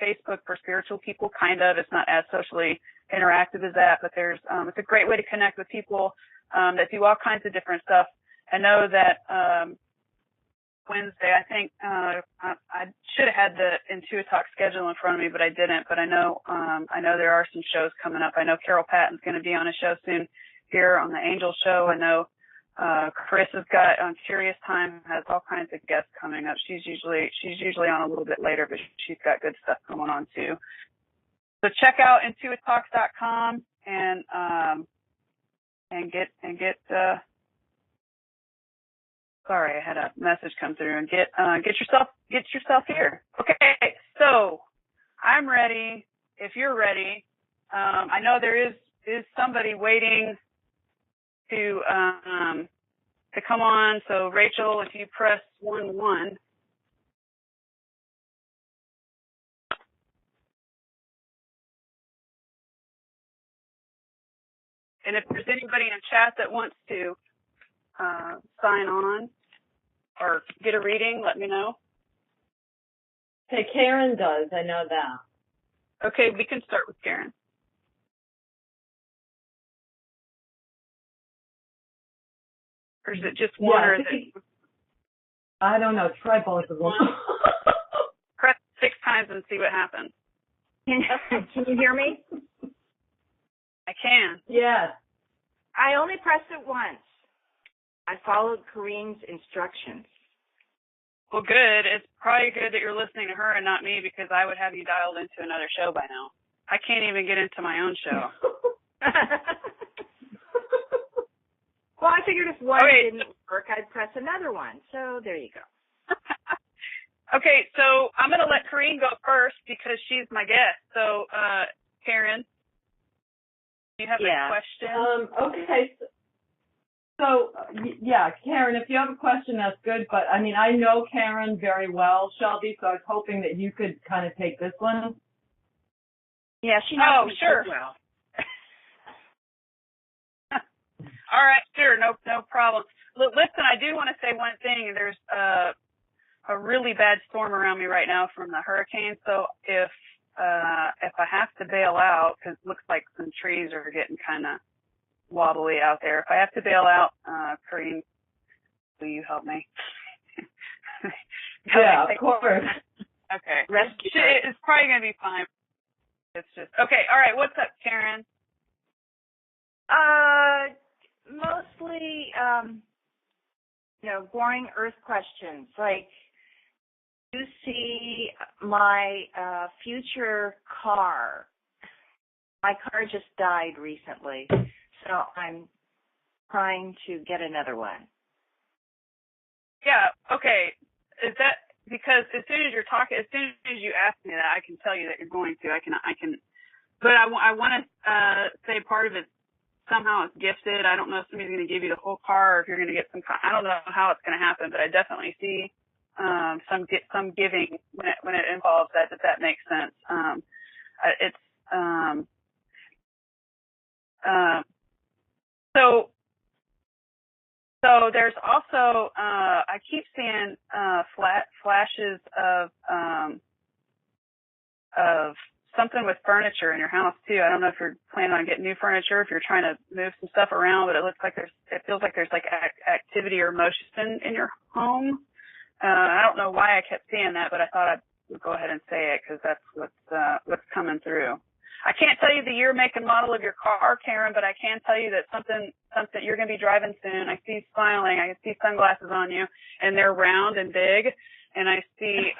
Facebook for spiritual people, kind of. It's not as socially interactive as that, but it's a great way to connect with people that do all kinds of different stuff. I know that Wednesday, I think I should have had the IntuiTalks schedule in front of me, but I didn't. But I know there are some shows coming up. I know Carol Patton's going to be on a show soon here on the Angel Show. I know Chris has got on Curious Time, has all kinds of guests coming up. She's usually on a little bit later, but she's got good stuff going on too. So check out IntuiTalks.com and get sorry, I had a message come through, and get yourself here. Okay, so I'm ready. If you're ready, I know there is somebody waiting to come on. So Rachel, if you press 1-1. And if there's anybody in chat that wants to sign on or get a reading, let me know. Hey, Karen does. I know that. Okay, we can start with Karen. Or is it just one? Yeah, or is it? I don't know. Try both of them. Press 6 times and see what happens. Can you hear me? I can. Yes. I only pressed it once. I followed Corrine's instructions. Well, good. It's probably good that you're listening to her and not me, because I would have you dialed into another show by now. I can't even get into my own show. Well, I figured if one didn't work, I'd press another one. So there you go. Okay, so I'm going to let Corrine go first because she's my guest. So, Karen, do you have a question? Okay. So, yeah, Karen, if you have a question, that's good. But, I mean, I know Karen very well, Shelby, so I was hoping that you could kind of take this one. Yeah, she knows me sure. well. All right, sure, no problem. Look, listen, I do want to say one thing. There's a really bad storm around me right now from the hurricane. So if I have to bail out, because it looks like some trees are getting kind of wobbly out there. If I have to bail out, Corrine, will you help me? Yeah, of course. Okay. Rescue. It's probably going to be fine. It's just, okay, all right, what's up, Karen? Mostly, boring earth questions. Like, you see my future car. My car just died recently, so I'm trying to get another one. Yeah, okay. Is that because as soon as you're talking, as soon as you ask me that, I can tell you that you're going to. I can. But I want to say part of it somehow it's gifted. I don't know if somebody's going to give you the whole car or if you're going to get some. I don't know how it's going to happen, but I definitely see some giving when it involves that. That makes sense. It's so there's also I keep seeing flashes of something with furniture in your house too. I don't know if you're planning on getting new furniture, if you're trying to move some stuff around, but it feels like there's like activity or motion in your home. I don't know why I kept seeing that, but I thought I would go ahead and say it because that's what's coming through. I can't tell you the year, make, and model of your car, Karen, but I can tell you that something you're going to be driving soon. I see you smiling. I see sunglasses on you, and they're round and big. And I see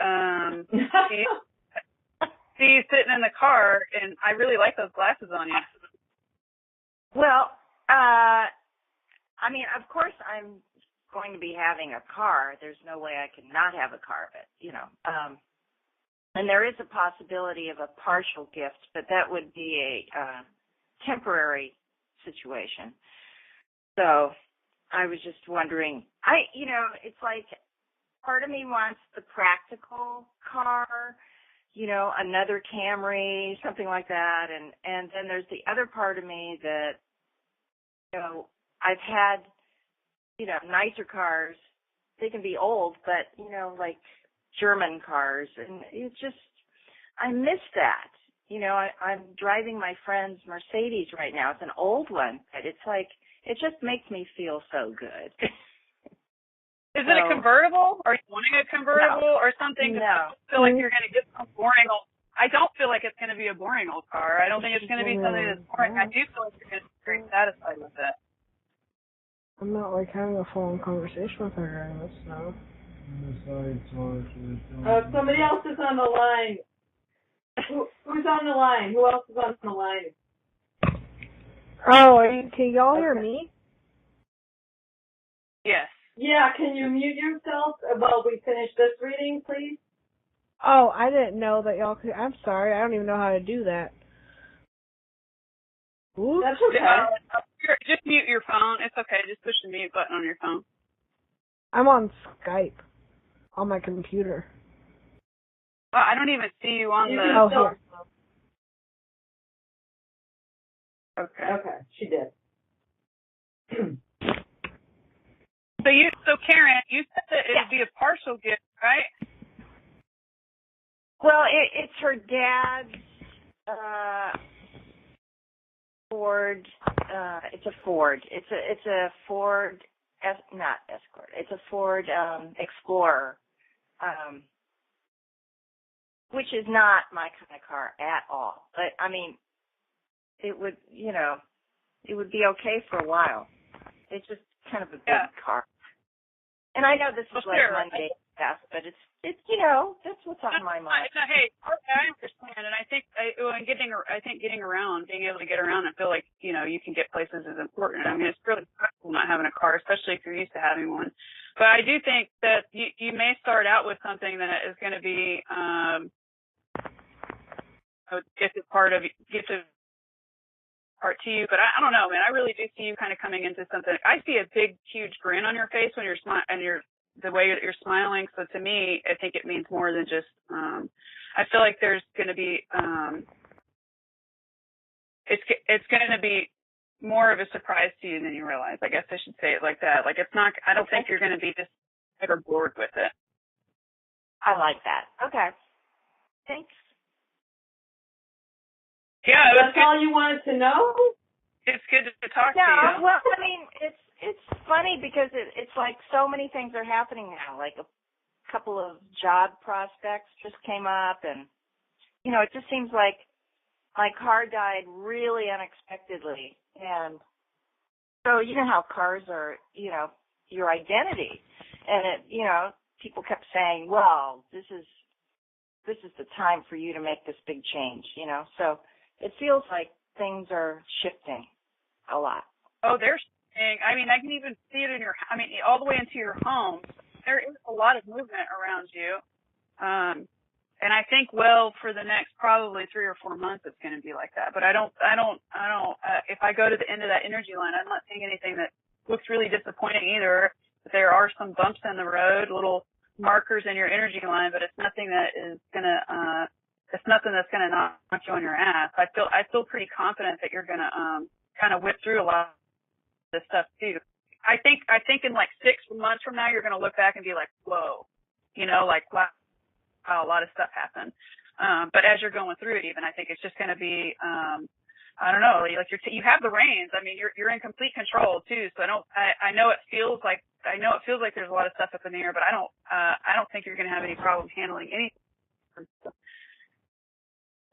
see you sitting in the car, and I really like those glasses on you. Well, I mean, of course, I'm going to be having a car. There's no way I can not have a car, but and there is a possibility of a partial gift, but that would be a temporary situation. So I was just wondering, it's like part of me wants the practical car, another Camry, something like that. And then there's the other part of me that, I've had, nicer cars. They can be old, but, like German cars. And it's just, I miss that. I'm driving my friend's Mercedes right now. It's an old one, but it's like, it just makes me feel so good. Is it a convertible? Are you wanting a convertible or something? No. I feel like you're going to get some boring old. I don't feel like it's going to be a boring old car. I don't think it's going to be something that's boring. I do feel like you're going to be very satisfied with it. I'm not like having a full-on conversation with her during this now. Somebody else is on the line. Who's on the line? Who else is on the line? Oh, can y'all hear me? Yes. Yeah, can you mute yourself while we finish this reading, please? Oh, I didn't know that y'all could. I'm sorry, I don't even know how to do that. Oops. That's okay. Just mute your phone. It's okay. Just push the mute button on your phone. I'm on Skype on my computer. Well, I don't even see you on the. Oh, here. Okay, she did. So Karen, you said that it would be a partial gift, right? Well, it's her dad's Ford. It's a Ford. It's a Ford. Not Escort. It's a Ford Explorer, which is not my kind of car at all. But I mean, it would be okay for a while. It's just kind of a big car. And I know this is Monday stuff, but it's that's what's on my mind. Hey, I understand, and I think getting around, being able to get around and feel like you can get places is important. I mean, it's really stressful not having a car, especially if you're used to having one. But I do think that you may start out with something that is going to be gifted part to you, but I don't know, man. I really do see you kind of coming into something. I see a big, huge grin on your face when you're the way that you're smiling. So to me, I think it means more than just. I feel like there's going to be. It's going to be more of a surprise to you than you realize. I guess I should say it like that. Like it's not. I don't think you're going to be just ever bored with it. I like that. Okay. Thanks. Yeah, that's all you wanted to know? It's good to talk to you. No, well, I mean, it's funny because it's like so many things are happening now. Like a couple of job prospects just came up, and it just seems like my car died really unexpectedly, and so how cars are, your identity, and people kept saying, well, this is the time for you to make this big change, so. It feels like things are shifting a lot. Oh, they're shifting. I mean, I can even see it in all the way into your home. There is a lot of movement around you. And I think, well, for the next probably 3 or 4 months, it's going to be like that. But I don't, if I go to the end of that energy line, I'm not seeing anything that looks really disappointing either. But there are some bumps in the road, little markers in your energy line, but it's nothing that is going to, it's nothing that's going to knock you on your ass. I feel pretty confident that you're going to, kind of whip through a lot of this stuff too. I think in like 6 months from now, you're going to look back and be like, whoa, like, wow, a lot of stuff happened. But as you're going through it, even, I think it's just going to be, I don't know, like you have the reins. I mean, you're in complete control too. So I know it feels like there's a lot of stuff up in the air, but I don't think you're going to have any problem handling anything.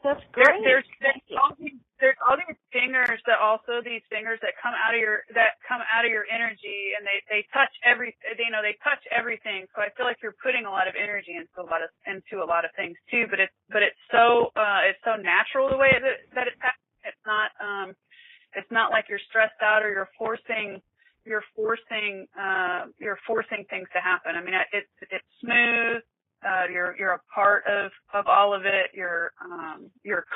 That's great. There's all these fingers that come out of your energy, and they touch they touch everything. So I feel like you're putting a lot of energy into a lot of things too. But it's so natural the way that it's happening. It's not like you're stressed out or you're forcing things to happen. I mean, it's smooth. You're a part of all of it. You're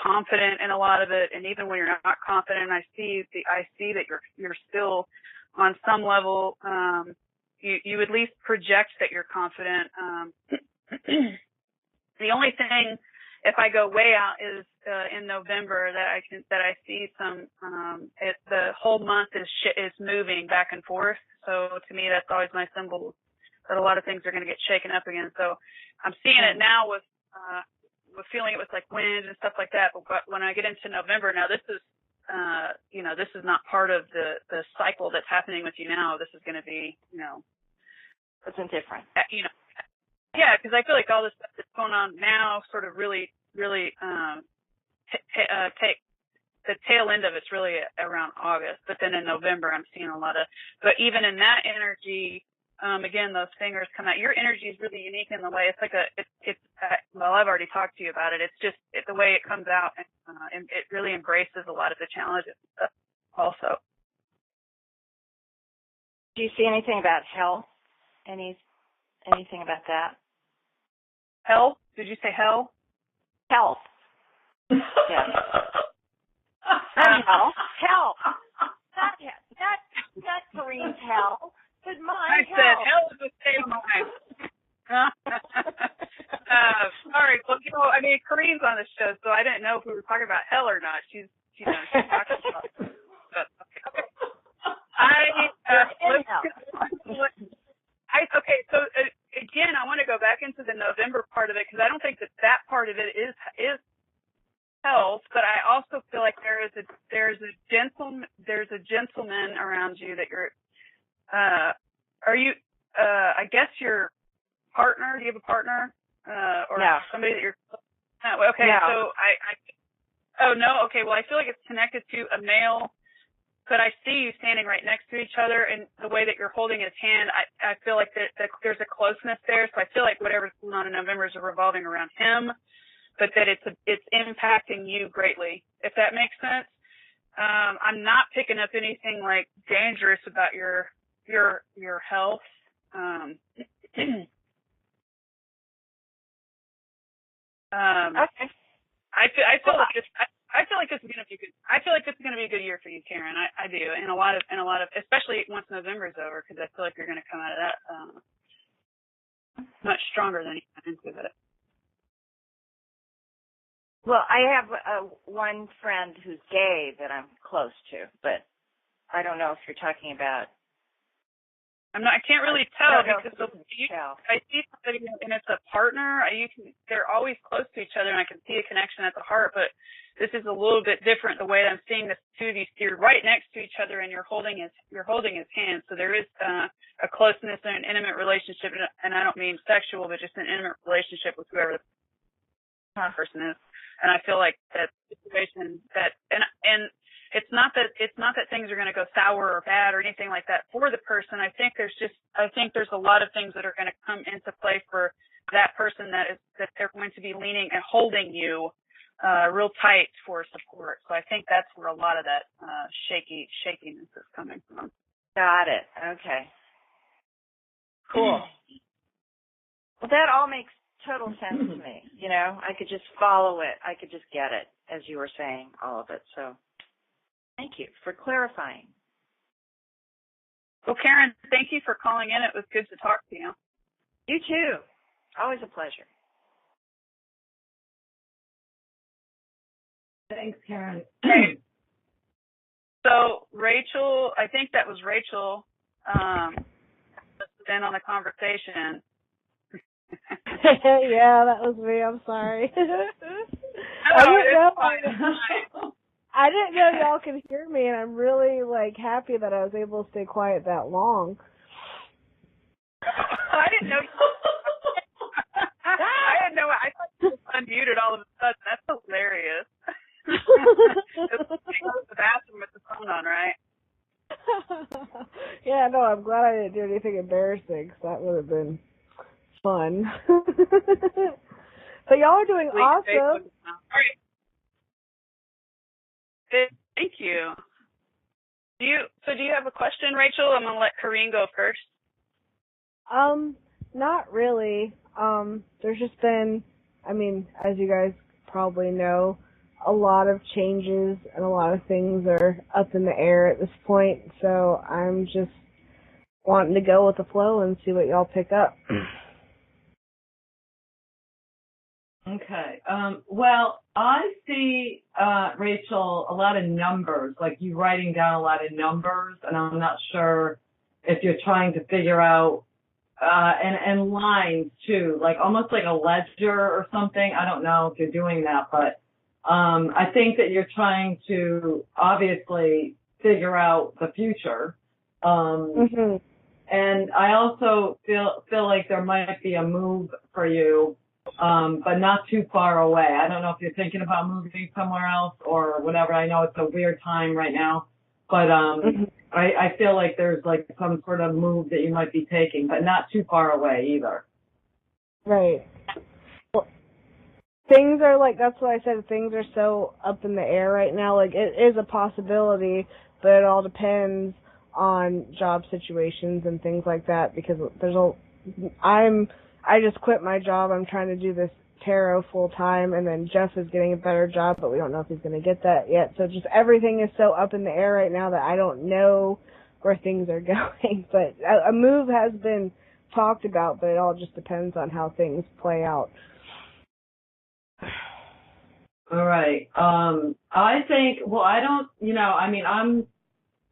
confident in a lot of it, and even when you're not confident, I see that you're still on some level. You at least project that you're confident. The only thing, if I go way out, is in November that I see some. The whole month is moving back and forth. So to me, that's always my symbol that a lot of things are going to get shaken up again. So I'm seeing it now with feeling it with like wind and stuff like that. But when I get into November, now this is, this is not part of the cycle that's happening with you now. This is going to be, something different. Yeah, because I feel like all this stuff that's going on now sort of really, really take the tail end of it's really around August. But then in November, I'm seeing a lot of. But even in that energy. Again, those fingers come out. Your energy is really unique in the way it's like well, I've already talked to you about it. It's just the way it comes out, and it really embraces a lot of the challenges also. Do you see anything about health? Anything about that? Health? Did you say hell? Health. Yes. Health. Not Corrine's hell. But I said hell is a state of mind. Sorry, well, I mean, Corrine's on the show, so I didn't know if we were talking about hell or not. She's talking about it. Okay. So again, I want to go back into the November part of it because I don't think that part of it is health, but I also feel like there's a gentleman around you that you're. Are you, I guess your partner, do you have a partner, or no. Somebody that you're, okay, no. So okay, well, I feel like it's connected to a male, but I see you standing right next to each other, and the way that you're holding his hand, I feel like that there's a closeness there, so I feel like whatever's going on in November is revolving around him, but that it's impacting you greatly, if that makes sense. I'm not picking up anything like dangerous about your health. Okay. I feel like this is gonna be good. I feel like this is gonna be a good year for you, Karen. I do, and a lot of, especially once November is over, because I feel like you're gonna come out of that much stronger than you went into it. Well, I have one friend who's gay that I'm close to, but I don't know if you're talking about. I can't really tell because I see somebody and it's a partner. They're always close to each other, and I can see a connection at the heart. But this is a little bit different. The way I'm seeing this two of you steered right next to each other, and you're holding his hand. So there is a closeness and an intimate relationship, and I don't mean sexual, but just an intimate relationship with whoever the person is. And I feel like that situation and it's not that things are going to go sour or bad or anything like that for the person. I think there's a lot of things that are going to come into play for that person that they're going to be leaning and holding you real tight for support. So I think that's where a lot of that shakiness is coming from. Got it. Okay. Cool. Well, that all makes total sense to me. You know, I could just follow it. I could just get it, as you were saying, all of it. So thank you for clarifying. Well, Karen, thank you for calling in. It was good to talk to you. You too. Always a pleasure. Thanks, Karen. So Rachel, I think that was Rachel, in on the conversation. Yeah, that was me. I'm sorry. I didn't know y'all could hear me, and I'm really happy that I was able to stay quiet that long. I didn't know. I didn't know. I thought you were unmuted all of a sudden. That's hilarious. Just go to the bathroom with the phone on, right? Yeah, no, I'm glad I didn't do anything embarrassing, because that would have been fun. But y'all are doing awesome. All right. Thank you. Do you have a question, Rachel? I'm gonna let Corrine go first. Not really. There's just been, as you guys probably know, a lot of changes and a lot of things are up in the air at this point, so I'm just wanting to go with the flow and see what y'all pick up. Okay. Well, I see, Rachel, a lot of numbers, like you writing down a lot of numbers, and I'm not sure if you're trying to figure out, and lines too, like almost like a ledger or something. I don't know if you're doing that, but I think that you're trying to obviously figure out the future. And I also feel like there might be a move for you, but not too far away. I don't know if you're thinking about moving somewhere else or whatever. I know it's a weird time right now, but I feel like there's like some sort of move that you might be taking, but not too far away either. Right. Well, things are that's what I said, things are so up in the air right now. Like, it is a possibility, but it all depends on job situations and things like that, because I just quit my job. I'm trying to do this tarot full time, and then Jeff is getting a better job, but we don't know if he's going to get that yet. So just everything is so up in the air right now that I don't know where things are going. But a move has been talked about, but it all just depends on how things play out. All right. I think, well, I don't,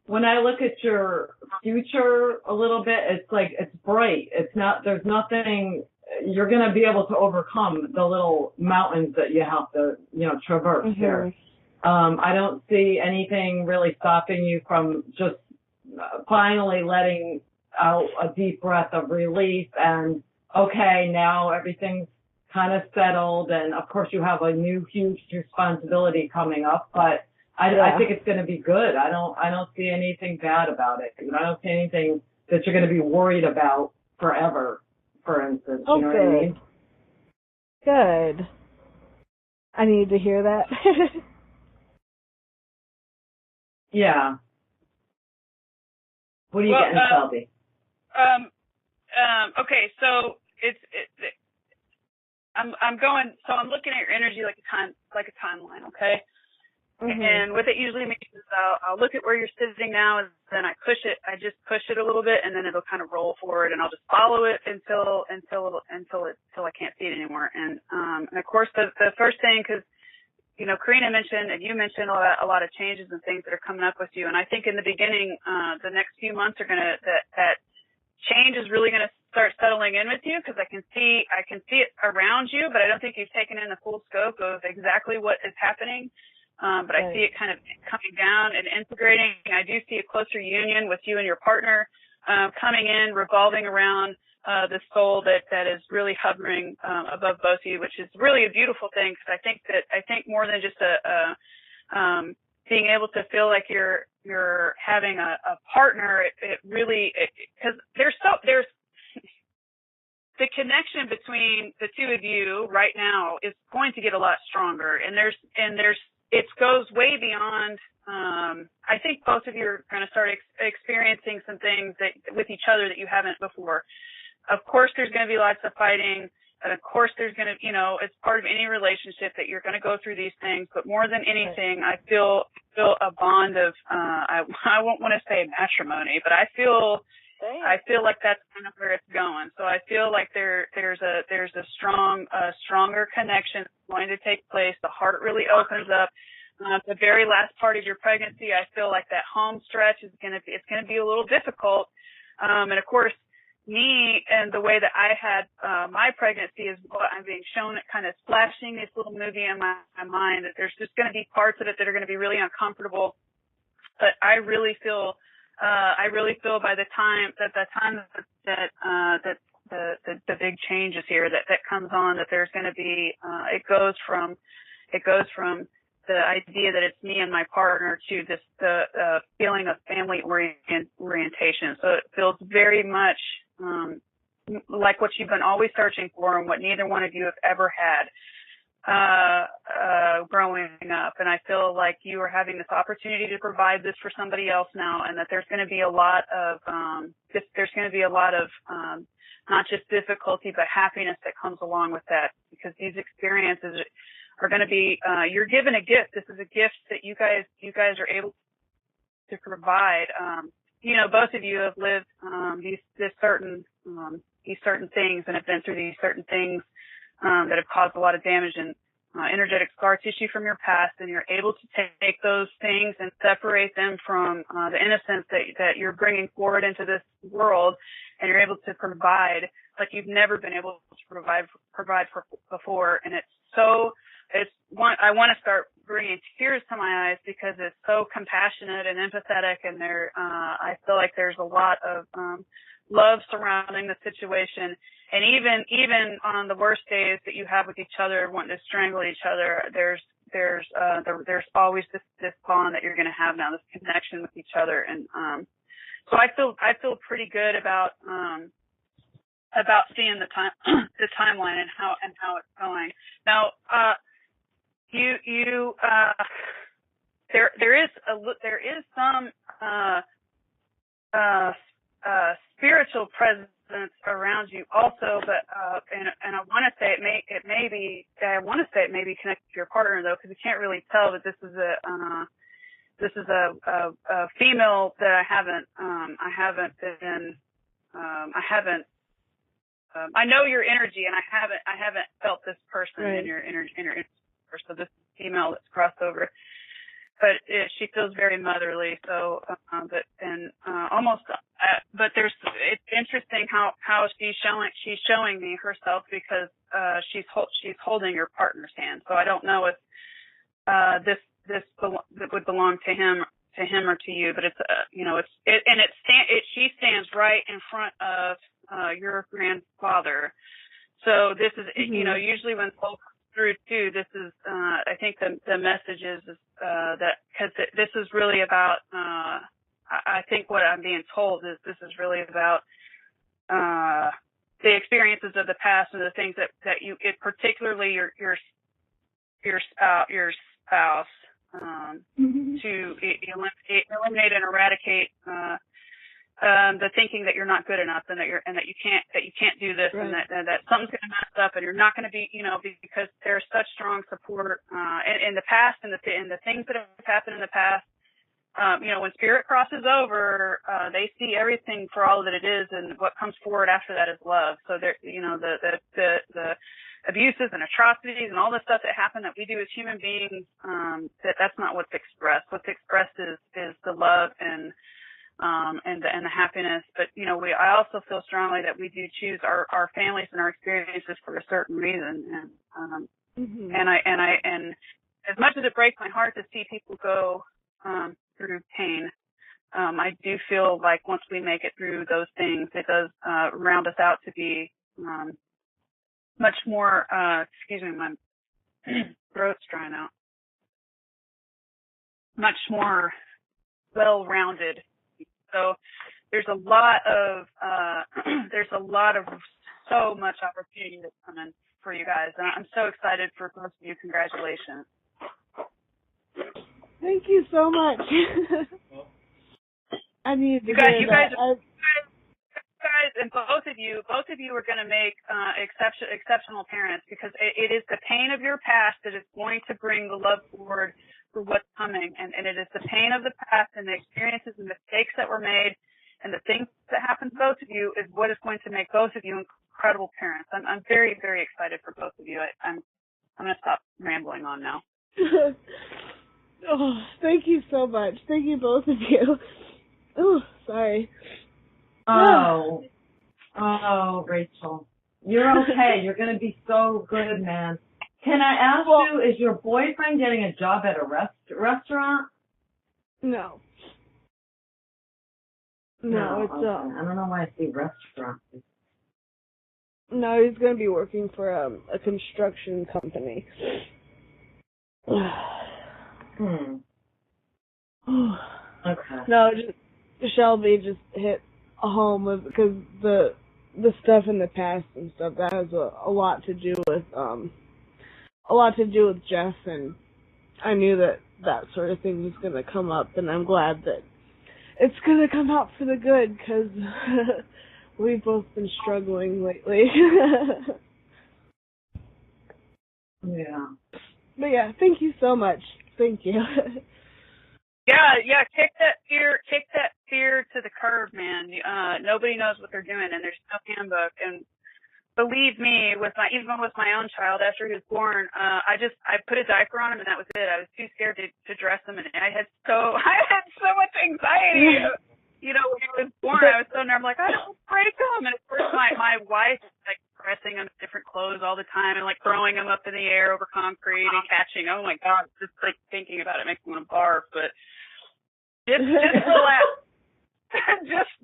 when I look at your future a little bit, it's like, it's bright. It's not, there's nothing, you're going to be able to overcome the little mountains that you have to, traverse here. I don't see anything really stopping you from just finally letting out a deep breath of relief and, okay, now everything's kind of settled, and of course you have a new huge responsibility coming up, but I think it's going to be good. I don't see anything bad about it. I don't see anything that you're going to be worried about forever, for instance. You know what I mean? Good. I need to hear that. Yeah. What are you getting, Shelby? Okay, so I'm looking at your energy like a timeline, okay? And what it usually means is I'll look at where you're sitting now, and then I just push it a little bit, and then it'll kind of roll forward, and I'll just follow it until I can't see it anymore. And of course the first thing, because Corrine mentioned and you mentioned a lot of changes and things that are coming up with you, and I think in the beginning, the next few months are that change is really gonna start settling in with you, because I can see it around you, but I don't think you've taken in the full scope of exactly what is happening. But I see it kind of coming down and integrating. I do see a closer union with you and your partner coming in, revolving around the soul that is really hovering above both of you, which is really a beautiful thing, because I think more than just being able to feel like you're having a partner, it really, because there's the connection between the two of you right now is going to get a lot stronger, and it goes way beyond. I think both of you are going to start experiencing some things with each other that you haven't before. Of course, there's going to be lots of fighting And of course, there's going to, it's part of any relationship that you're going to go through these things. But more than anything, I feel a bond of, I won't want to say matrimony, but I feel like that's kind of where it's going. So I feel like there's a stronger connection going to take place. The heart really opens up. The very last part of your pregnancy, I feel like that home stretch it's going to be a little difficult. And of course, me and the way that I had my pregnancy is what I'm being shown, it kind of flashing this little movie in my mind that there's just going to be parts of it that are going to be really uncomfortable. But I really feel by the time that the big change is here that comes on, that there's going to be it goes from the idea that it's me and my partner to the feeling of family orientation. So it feels very much like what you've been always searching for and what neither one of you have ever had growing up. And I feel like you are having this opportunity to provide this for somebody else now, and that there's going to be a lot of not just difficulty but happiness that comes along with that, because these experiences are going to be you're given a gift. This is a gift that you guys are able to provide. Both of you have lived these certain things and have been through these certain things that have caused a lot of damage and energetic scar tissue from your past, and you're able to take those things and separate them from the innocence that you're bringing forward into this world, and you're able to provide like you've never been able to provide for before. And I want to start bringing tears to my eyes because it's so compassionate and empathetic, and I feel like there's a lot of love surrounding the situation. And even on the worst days that you have with each other, wanting to strangle each other, there's always this bond that you're going to have now, this connection with each other. And so I feel pretty good about seeing the timeline and how it's going. Now, there is some spiritual presence around you also, but and I want to say it may be connected to your partner though, because you can't really tell that this is a female that I know your energy, and I haven't felt this person right. in your energy. So this female that's crossed over, but she feels very motherly. So, but it's interesting how she's showing me herself, because she's holding your partner's hand. So I don't know if this would belong to him or to you, but she stands right in front of your grandfather. So this is, usually when soul comes through too, this is, I think the message is that, because this is really about, I think what I'm being told is this is really about the experiences of the past and the things that particularly your spouse, to eliminate and eradicate the thinking that you're not good enough, and that you can't do this, right. and that something's going to mess up, and you're not going to be, because there's such strong support in the past, and the things that have happened in the past. When spirit crosses over, they see everything for all that it is, and what comes forward after that is love. So there, the abuses and atrocities and all the stuff that happen that we do as human beings, that's not what's expressed. What's expressed is the love and the happiness. But I also feel strongly that we do choose our families and our experiences for a certain reason. And as much as it breaks my heart to see people go through pain, I do feel like once we make it through those things, it does round us out to be much more, excuse me, my throat's drying out, much more well-rounded. So there's a lot of so much opportunity that's coming for you guys. And I'm so excited for both of you. Congratulations. Thank you so much. I need to you guys and both of you are going to make exceptional parents, because it is the pain of your past that is going to bring the love forward for what's coming, and it is the pain of the past and the experiences and mistakes that were made and the things that happened to both of you is what is going to make both of you incredible parents. I'm very, very excited for both of you. I'm going to stop rambling on now. Oh, thank you so much. Thank you, both of you. Oh, sorry. Oh, Rachel. You're okay. You're going to be so good, man. Can I ask you, is your boyfriend getting a job at a restaurant? No. No, it's okay. I don't know why I see restaurant. No, he's going to be working for a construction company. Okay. No, Shelby just hit home because the stuff in the past and stuff that has a lot to do with Jeff, and I knew that sort of thing was going to come up, and I'm glad that it's going to come out for the good, because we've both been struggling lately. Yeah. But yeah, thank you so much. Thank you. Yeah, kick that fear to the curb, man. Nobody knows what they're doing, and there's no handbook. And believe me, even with my own child, after he was born, I put a diaper on him, and that was it. I was too scared to dress him, and I had so much anxiety. You know, when he was born, I was so nervous. I'm like, I don't break him. And of course, my wife is like pressing him different clothes all the time, and like throwing him up in the air over concrete and catching. Oh my God, just like thinking about it makes me want to barf. But just relax.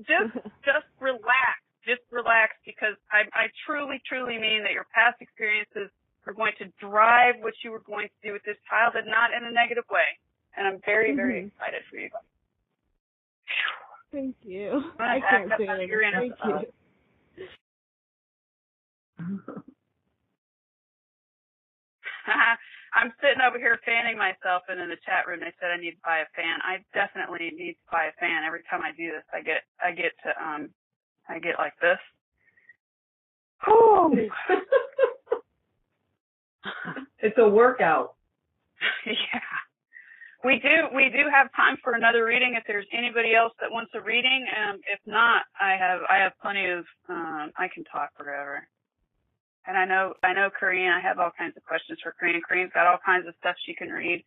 just relax. Just relax, because I truly, truly mean that your past experiences are going to drive what you were going to do with this child, and not in a negative way. And I'm very, very excited for you. Thank you. I can't say it. Thank you. I'm sitting over here fanning myself, and in the chat room they said I need to buy a fan. I definitely need to buy a fan. Every time I do this, I get like this. Oh. It's a workout. Yeah. We do have time for another reading if there's anybody else that wants a reading. If not, I have plenty of I can talk forever. And I know Corrine, I have all kinds of questions for Corrine. Corrine's got all kinds of stuff she can read.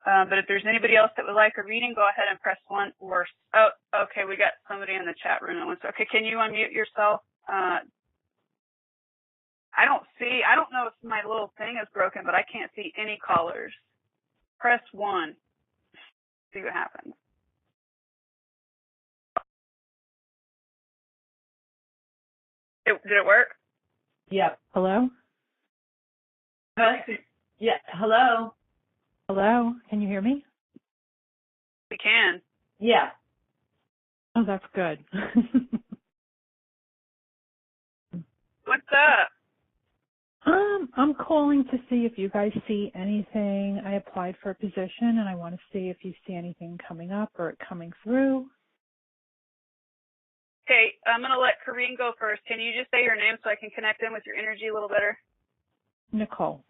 But if there's anybody else that would like a reading, go ahead and press 1 or okay, we got somebody in the chat room that wants. Okay, can you unmute yourself? I don't know if my little thing is broken, but I can't see any callers. Press 1. See what happens. Did it work? Yep. Hello? Yeah. Hello? Hello? Can you hear me? We can. Yeah. Oh, that's good. What's up? I'm calling to see if you guys see anything. I applied for a position, and I want to see if you see anything coming up or it coming through. Okay, I'm going to let Corrine go first. Can you just say your name so I can connect in with your energy a little better? Nicole.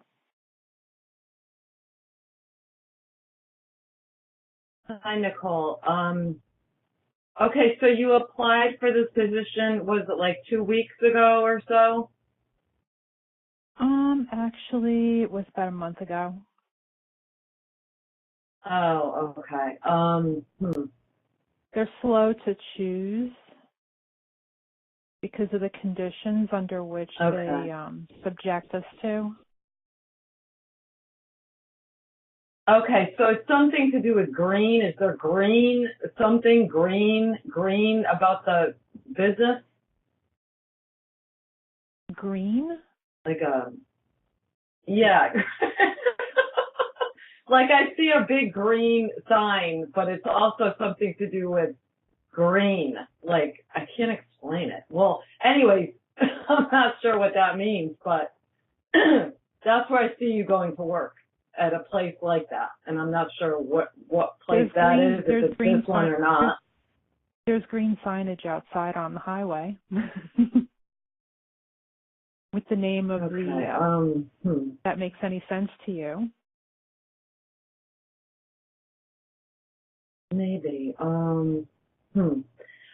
Hi, Nicole. Okay, so you applied for this position, was it like 2 weeks ago or so? Actually, it was about a month ago. Oh, okay. They're slow to choose because of the conditions under which they subject us to. Okay, so it's something to do with green. Is there green about the business? Green? Like yeah. Like I see a big green sign, but it's also something to do with green. Like, I can't explain it. Well, anyways, I'm not sure what that means, but that's where I see you going to work, at a place like that. And I'm not sure what place that is, if it's this one or not. There's green signage outside on the highway with the name of that makes any sense to you. Maybe.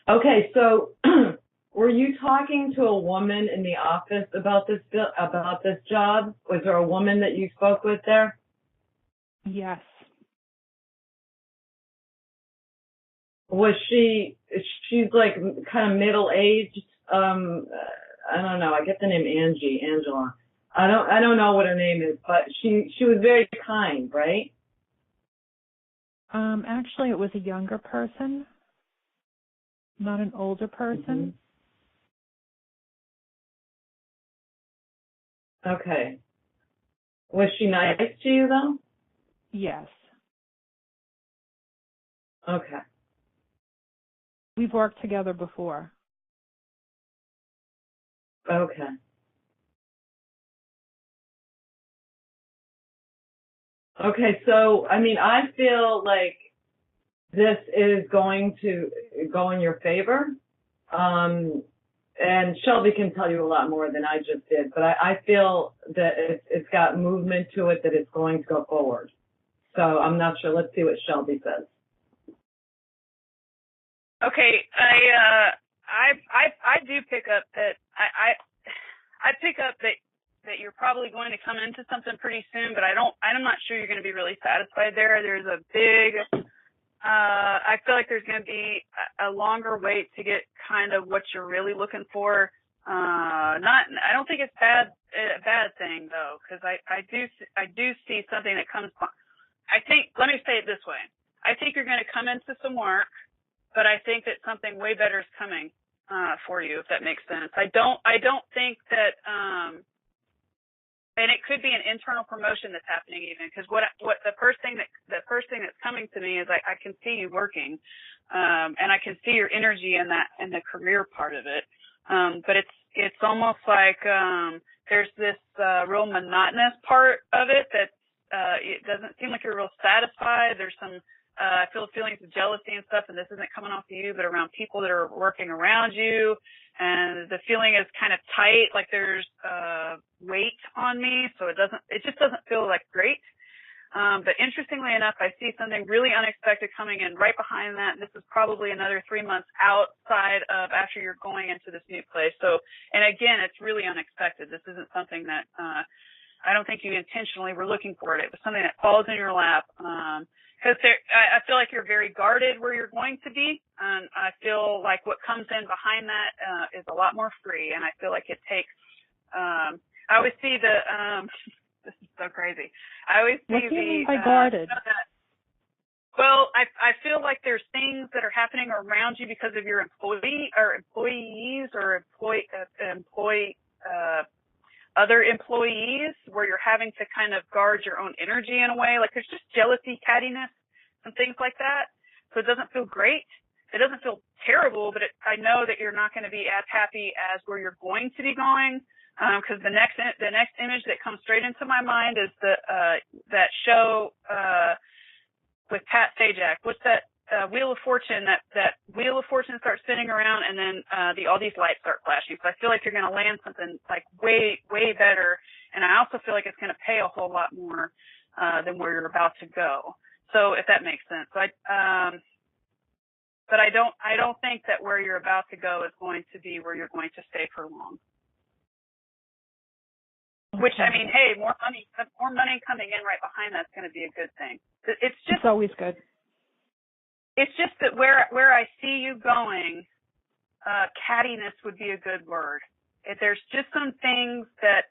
Okay, so were you talking to a woman in the office about this job? Was there a woman that you spoke with there? Yes. Was she's like kind of middle-aged? I don't know. I get the name Angela. I don't know what her name is, but she was very kind, right? Actually, it was a younger person, not an older person. Mm-hmm. Okay. Was she nice to you, though? Yes. Okay. We've worked together before. Okay. Okay, so, I mean, I feel like this is going to go in your favor. And Shelby can tell you a lot more than I just did, but I feel that it's got movement to it, that it's going to go forward. So I'm not sure. Let's see what Shelby says. Okay, I do pick up that I pick up that you're probably going to come into something pretty soon, but I'm not sure you're going to be really satisfied there. There's a big I feel like there's going to be a longer wait to get kind of what you're really looking for. I don't think it's a bad thing though, because I do see something that comes. Let me say it this way. I think you're going to come into some work, but I think that something way better is coming for you, if that makes sense. I don't think that. And it could be an internal promotion that's happening even, because what the first thing that's coming to me is I can see you working, and I can see your energy in the career part of it. But it's almost like there's this real monotonous part of it that it doesn't seem like you're real satisfied. There's some I feel feelings of jealousy and stuff, and this isn't coming off of you, but around people that are working around you. And the feeling is kind of tight, like there's weight on me, so it just doesn't feel like great. But interestingly enough, I see something really unexpected coming in right behind that. This is probably another 3 months outside of after you're going into this new place. So, and again, it's really unexpected. This isn't something that I don't think you intentionally were looking for it. It was something that falls in your lap. Because I feel like you're very guarded where you're going to be, and I feel like what comes in behind that is a lot more free, and I feel like it takes. I always see this is so crazy. I always see what do you mean by guarded? Well, I feel like there's things that are happening around you because of your employees or other employees, where you're having to kind of guard your own energy in a way. Like there's just jealousy, cattiness, and things like that. So it doesn't feel great. It doesn't feel terrible, but I know that you're not going to be as happy as where you're going to be going. Because the next image that comes straight into my mind is that show with Pat Sajak. What's that? Wheel of Fortune, that Wheel of Fortune starts spinning around, and then all these lights start flashing. So I feel like you're going to land something like way, way better, and I also feel like it's going to pay a whole lot more than where you're about to go. So if that makes sense. So but I don't think that where you're about to go is going to be where you're going to stay for long. Okay. Which, I mean, hey, more money coming in right behind that's going to be a good thing. It's always good. It's just that where I see you going, cattiness would be a good word. There's just some things that,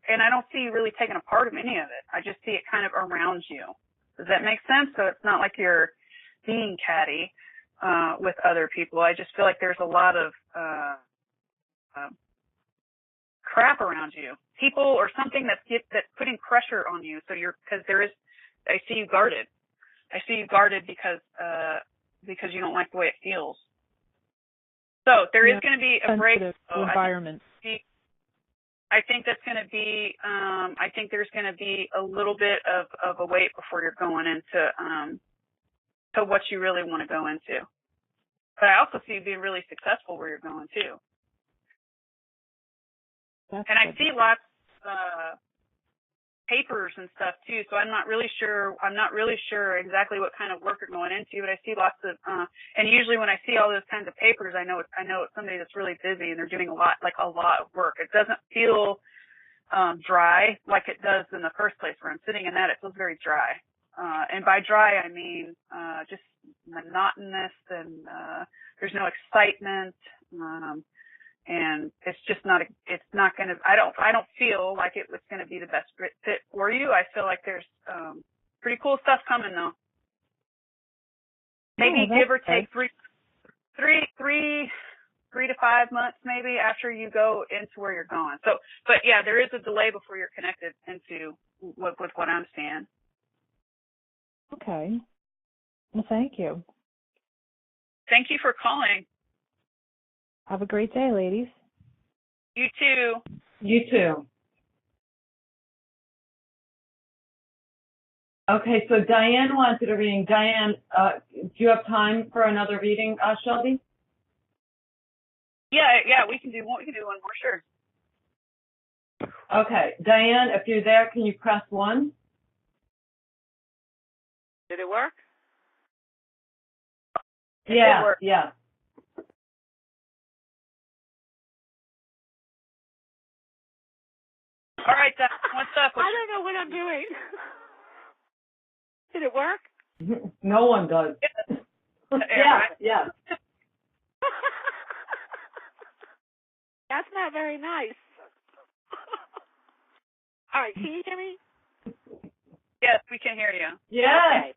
and I don't see you really taking a part of any of it. I just see it kind of around you. Does that make sense? So it's not like you're being catty with other people. I just feel like there's a lot of crap around you, people or something that's putting pressure on you. So I see you guarded. I see you guarded because you don't like the way it feels. So there is going to be a break. Environment. I think that's going to be. I think there's going to be a little bit of a wait before you're going into to what you really want to go into. But I also see you being really successful where you're going too. And I see lots of papers and stuff too, so I'm not really sure exactly what kind of work you're going into, but I see lots of and usually when I see all those kinds of papers, I know it's somebody that's really busy and they're doing a lot of work. It doesn't feel dry like it does in the first place. Where I'm sitting in that, it feels very dry. And by dry I mean just monotonous, and there's no excitement. And it's just not going to, I don't feel like it was going to be the best fit for you. I feel like there's, pretty cool stuff coming though. Maybe give or take 3 to 5 months maybe after you go into where you're going. So, but yeah, there is a delay before you're connected into with what I'm seeing. Okay. Well, thank you. Thank you for calling. Have a great day, ladies. You too. You too. Okay, so Diane wanted a reading. Diane, do you have time for another reading, Shelby? Yeah, we can do one more, sure. Okay, Diane, if you're there, can you press 1? Did it work? Yeah, yeah. All right, what's up? I don't know what I'm doing. Did it work? No one does. Yeah. That's not very nice. All right, can you hear me? Yes, we can hear you. Yeah. Okay.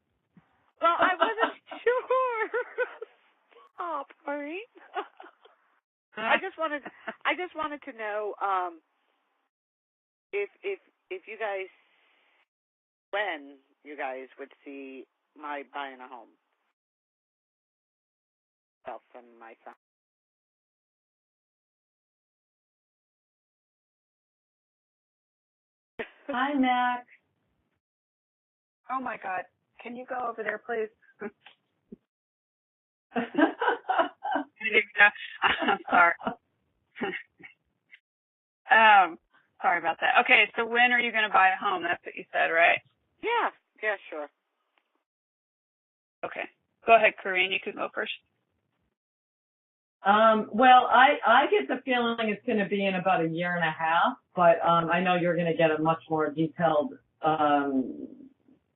Well, I wasn't sure. Oh, Corrine. I just wanted to know if you guys, when you guys would see my buying a home. Myself and my son. Hi, Max. Oh my God. Can you go over there, please? I'm sorry. Sorry about that. Okay, so when are you going to buy a home? That's what you said, right? Yeah, sure. Okay. Go ahead, Corrine. You can go first. Well, I get the feeling it's going to be in about 1.5 years, but I know you're going to get a much more detailed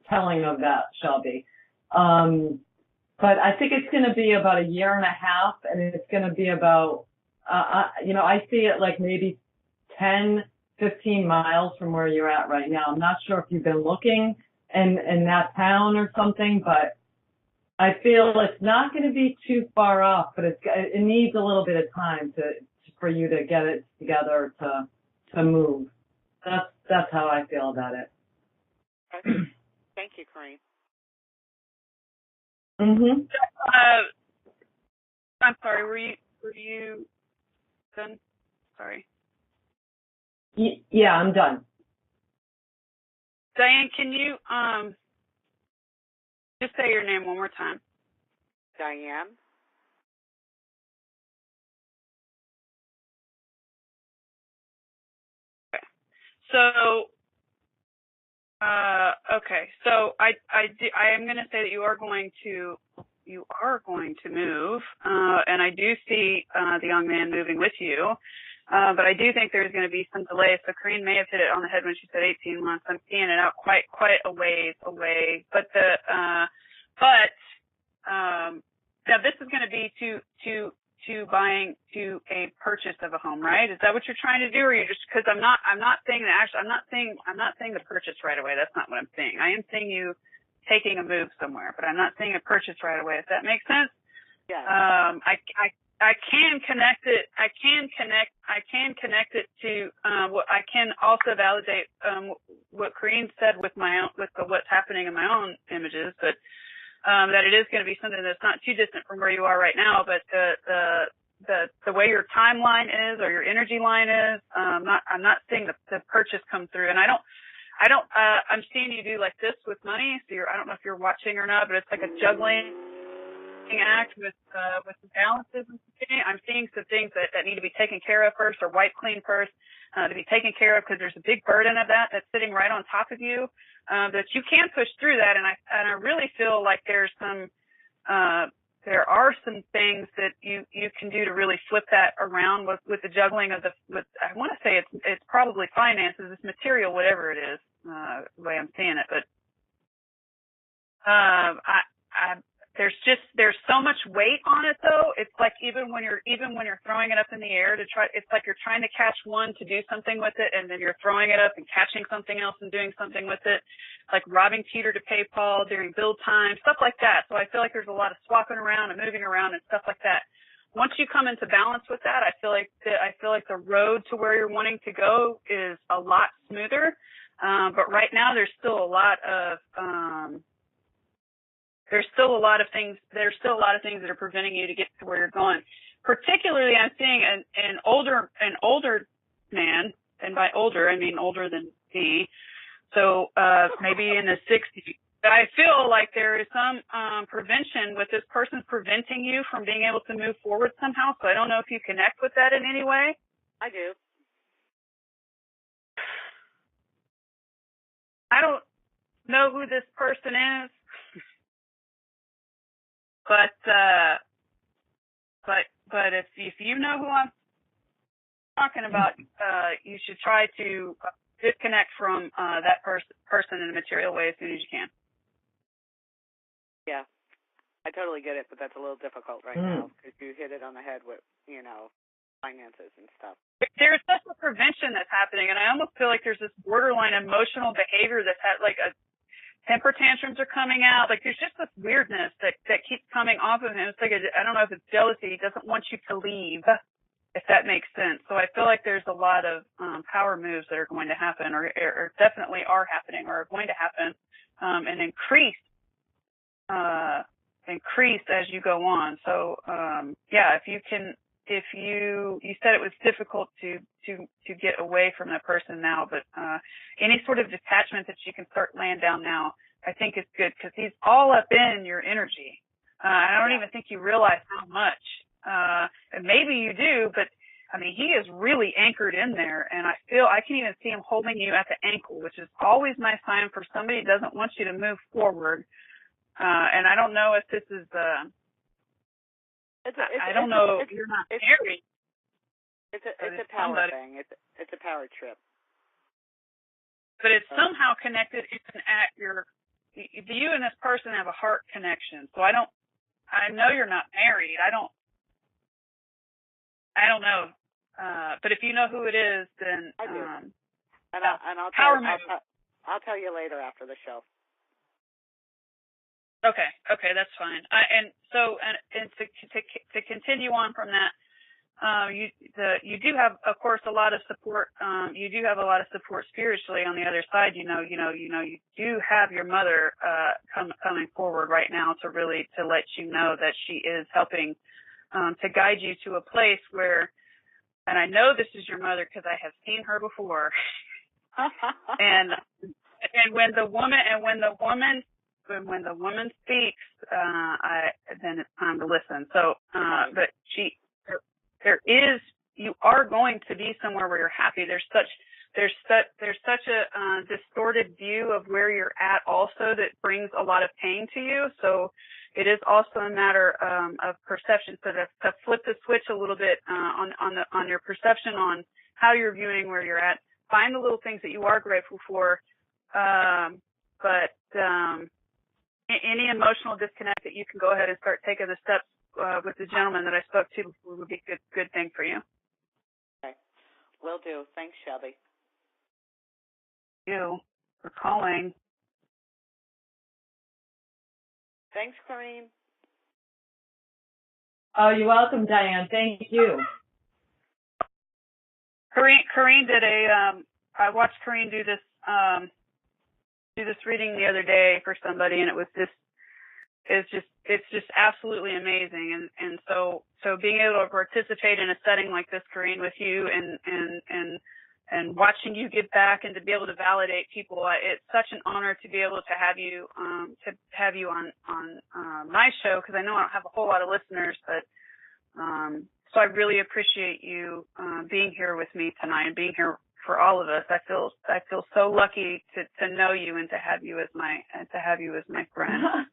telling of that, Shelby. But I think it's going to be about 1.5 years, and it's going to be about, I see it like maybe 10, 15 miles from where you're at right now. I'm not sure if you've been looking in that town or something, but I feel it's not going to be too far off, but it needs a little bit of time for you to get it together to move. That's how I feel about it. Okay. Thank you, Corrine. Mhm. I'm sorry. Were you done? Sorry. Yeah, I'm done. Diane, can you just say your name one more time? Diane. Okay. So, okay. So I am going to say that you are going to move, and I do see the young man moving with you. But I do think there's going to be some delay. So Corrine may have hit it on the head when she said 18 months. I'm seeing it out quite a ways away. But now this is going to be to buying to a purchase of a home, right? Is that what you're trying to do, or you just, because I'm not saying that actually, I'm not saying the purchase right away. That's not what I'm saying. I am saying you taking a move somewhere, but I'm not saying a purchase right away. Does that make sense? Yeah. I can connect it. I can connect it to what I can also validate what Corrine said with what's happening in my own images, but that it is going to be something that's not too distant from where you are right now. But the way your timeline is or your energy line is, I'm not seeing the purchase come through, and I'm seeing you do like this with money. So I don't know if you're watching or not, but it's like a juggling. act with the balances and stuff. I'm seeing some things that need to be taken care of first, or wipe clean first, to be taken care of, because there's a big burden of that's sitting right on top of you, that you can push through that. And I really feel like there are some things that you can do to really flip that around with the juggling of I want to say it's probably finances, it's material, whatever it is, the way I'm seeing it. But there's so much weight on it, though. It's like even when you're throwing it up in the air it's like you're trying to catch one to do something with it, and then you're throwing it up and catching something else and doing something with it, like robbing Peter to pay Paul during build time, stuff like that. So I feel like there's a lot of swapping around and moving around and stuff like that. Once you come into balance with that, I feel like the road to where you're wanting to go is a lot smoother. But right now there's still a lot of things that are preventing you to get to where you're going. Particularly, I'm seeing an older man, and by older I mean older than me. So maybe in the 60s. I feel like there is some prevention with this person preventing you from being able to move forward somehow. So I don't know if you connect with that in any way. I do. I don't know who this person is. But if you know who I'm talking about, you should try to disconnect from that person in a material way as soon as you can. Yeah, I totally get it, but that's a little difficult right now because you hit it on the head with, finances and stuff. There's such a prevention that's happening, and I almost feel like there's this borderline emotional behavior that's like a temper tantrums are coming out. Like there's just this weirdness that keeps coming off of him. It's like I don't know if it's jealousy. He doesn't want you to leave, if that makes sense. So I feel like there's a lot of power moves that are going to happen, or definitely are happening, or are going to happen, and increase as you go on. So if you said it was difficult to get away from that person now, but any sort of detachment that you can start laying down now, I think is good, because he's all up in your energy. I don't even think you realize how much. And maybe you do, but I mean, he is really anchored in there, and I can even see him holding you at the ankle, which is always my sign for somebody who doesn't want you to move forward. And I don't know if this is I don't know if you're not married. It's a power thing. It's a power trip. But it's somehow connected even at you and this person have a heart connection. So I know you're not married. I don't know. But if you know who it is, then I do. I'll tell you later after the show. Okay, that's fine. And to continue on from that, you do have, of course, a lot of support. You do have a lot of support spiritually on the other side. You do have your mother coming forward right now to let you know that she is helping to guide you to a place where, and I know this is your mother because I have seen her before. and when the woman speaks, then it's time to listen. So, but you are going to be somewhere where you're happy. There's such a distorted view of where you're at also that brings a lot of pain to you. So it is also a matter of perception. So to flip the switch a little bit on your perception on how you're viewing where you're at, find the little things that you are grateful for, but any emotional disconnect that you can go ahead and start taking the steps with the gentleman that I spoke to before would be a good thing for you. Okay. Will do. Thanks, Shelby. Thank you for calling. Thanks, Corrine. Oh, you're welcome, Diane. Thank you. Corrine did I watched Corrine do this reading the other day for somebody, and it's just absolutely amazing. And so being able to participate in a setting like this, Corrine, with you and and watching you give back and to be able to validate people. It's such an honor to be able to have you on my show, because I know I don't have a whole lot of listeners, but so I really appreciate you being here with me tonight and being here for all of us. I feel so lucky to know you and to have you as my friend.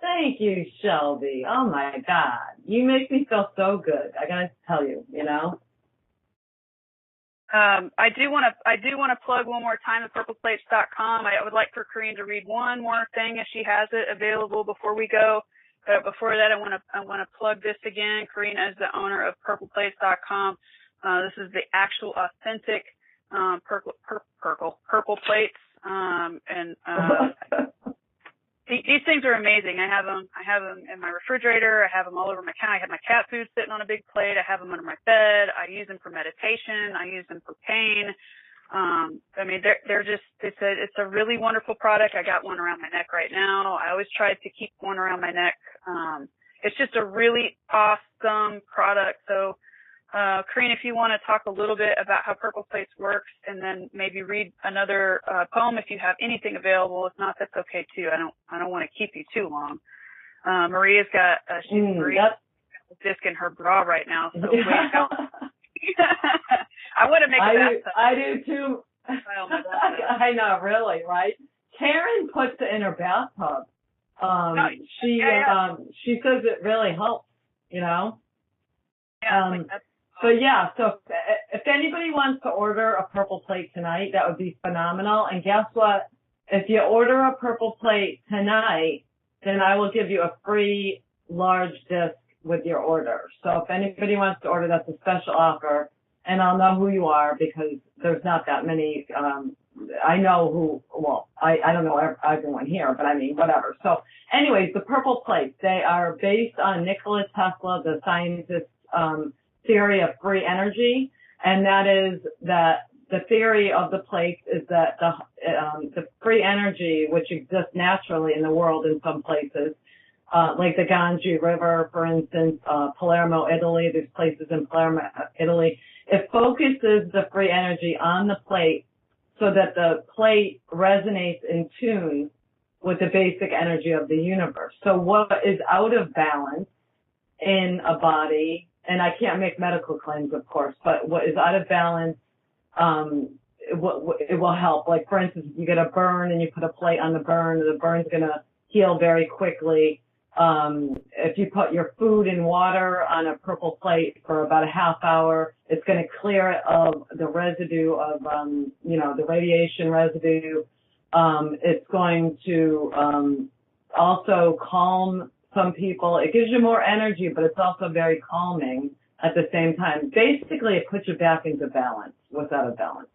Thank you, Shelby. Oh my God, you make me feel so good. I gotta tell you, you know. I do want to plug one more time at purpleplates.com. I would like for Corrine to read one more thing if she has it available before we go. But before that, I want to plug this again. Corrine is the owner of purpleplates.com. This is the actual authentic purple plates, and these things are amazing. I have them in my refrigerator. I have them all over my counter. I have my cat food sitting on a big plate. I have them under my bed. I use them for meditation. I use them for pain. I mean, they're just, it's a really wonderful product. I got one around my neck right now. I always try to keep one around my neck. It's just a really awesome product. So, Corrine, if you want to talk a little bit about how Purple Plates works, and then maybe read another poem if you have anything available. If not, that's okay too. I don't want to keep you too long. Maria's got Maria's disc in her bra right now, so I want to make a bathtub. I do too. I know, really, right? Karen puts it in her bathtub. She says it really helps, you know. Yeah, but yeah, so if anybody wants to order a purple plate tonight, that would be phenomenal. And guess what? If you order a purple plate tonight, then I will give you a free large disc with your order. So if anybody wants to order, that's a special offer. And I'll know who you are, because there's not that many. I know who. Well, I don't know everyone here, but I mean, whatever. So, anyways, the purple plates, they are based on Nikola Tesla, the scientist's theory of free energy, and that is that the theory of the plates is that the free energy which exists naturally in the world in some places, like the Ganges River, for instance, Palermo, Italy. There's places in Palermo, Italy. It focuses the free energy on the plate so that the plate resonates in tune with the basic energy of the universe. So what is out of balance in a body, and I can't make medical claims, of course, but what is out of balance, it will help. Like, for instance, if you get a burn and you put a plate on the burn's going to heal very quickly. If you put your food in water on a purple plate for about a half hour, it's going to clear it of the residue of, the radiation residue. It's going to also calm some people. It gives you more energy, but it's also very calming at the same time. Basically, it puts you back into balance, without a balance.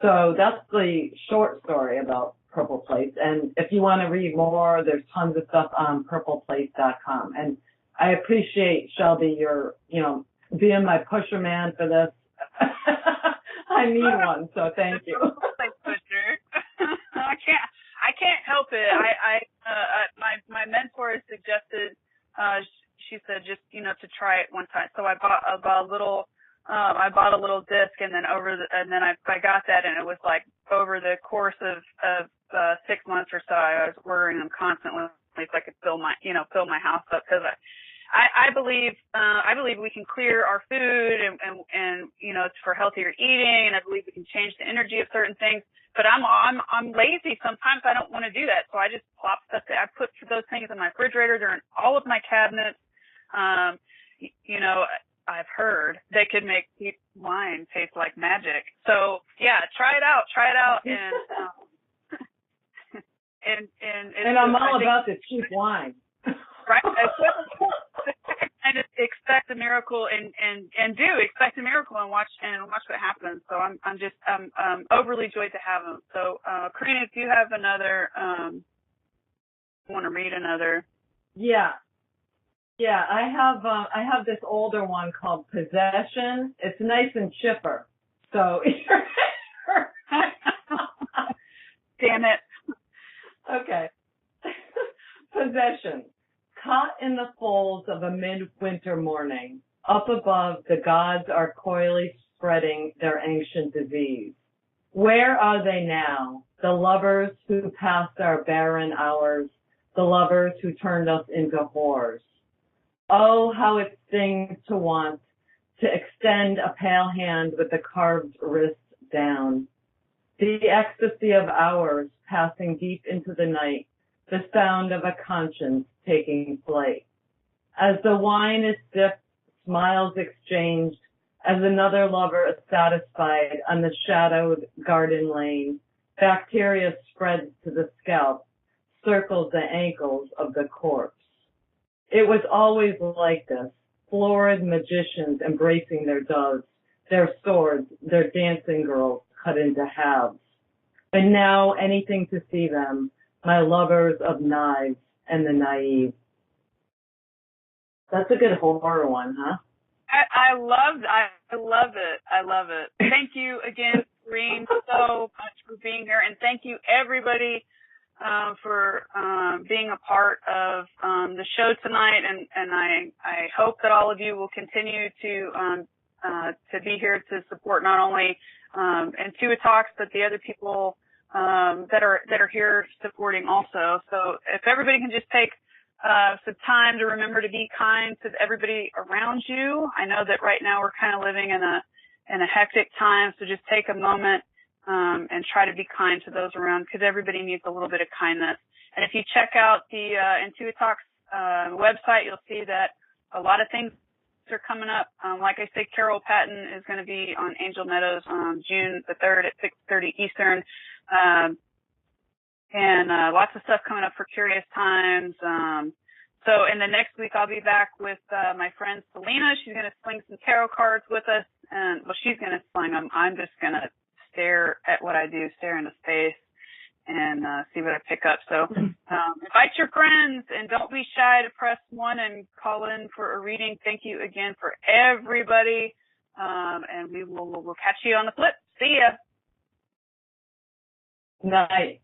So that's the short story about purple plates. And if you want to read more, there's tons of stuff on purpleplates.com. And I appreciate, Shelby, your, being my pusher man for this. I need one, so thank you. Pusher. I can't help it. My mentor has suggested, she said just, to try it one time. So I bought a little disc, and then I got that, and it was like over the course of 6 months or so, I was ordering them constantly so I could fill my house up, because I believe we can clear our food and it's for healthier eating, and I believe we can change the energy of certain things. But I'm lazy. Sometimes I don't want to do that, so I just plop stuff. I put those things in my refrigerator. They're in all of my cabinets. I've heard they could make cheap wine taste like magic. So yeah, try it out, and I'm all about the cheap wine. Right. And expect a miracle and do expect a miracle and watch what happens. So I'm overly joyed to have them. So, Corrine, if you have another, want to read another? Yeah, I have this older one called Possession. It's nice and chipper. So, damn it. Okay. Possession. Caught in the folds of a midwinter morning, up above the gods are coyly spreading their ancient disease. Where are they now, the lovers who passed our barren hours, the lovers who turned us into whores? Oh, how it stings to want to extend a pale hand with the carved wrist down. The ecstasy of hours passing deep into the night, the sound of a conscience taking flight. As the wine is sipped, smiles exchanged, as another lover is satisfied on the shadowed garden lane, bacteria spreads to the scalp, circles the ankles of the corpse. It was always like this, florid magicians embracing their doves, their swords, their dancing girls cut into halves. And now anything to see them, my lovers of knives and the naive. That's a good horror one, huh? I love it. I love it. Thank you again, Corrine, so much for being here, and thank you everybody for being a part of the show tonight. And I hope that all of you will continue to be here to support not only IntuiTalks but the other people that are here supporting also. So if everybody can just take some time to remember to be kind to everybody around you. I know that right now we're kind of living in a hectic time, so just take a moment and try to be kind to those around, because everybody needs a little bit of kindness. And if you check out the IntuiTalks website, you'll see that a lot of things are coming up. Like I said, Carol Patton is going to be on Angel Meadows on June the 3rd at 6:30 Eastern. And lots of stuff coming up for Curious Times. So in the next week, I'll be back with my friend Selena. She's going to sling some tarot cards with us. And, well, she's going to sling them. I'm just going to stare at what I do, stare into space, and see what I pick up. So invite your friends, and don't be shy to press 1 and call in for a reading. Thank you again for everybody. And we'll catch you on the flip. See ya. Night.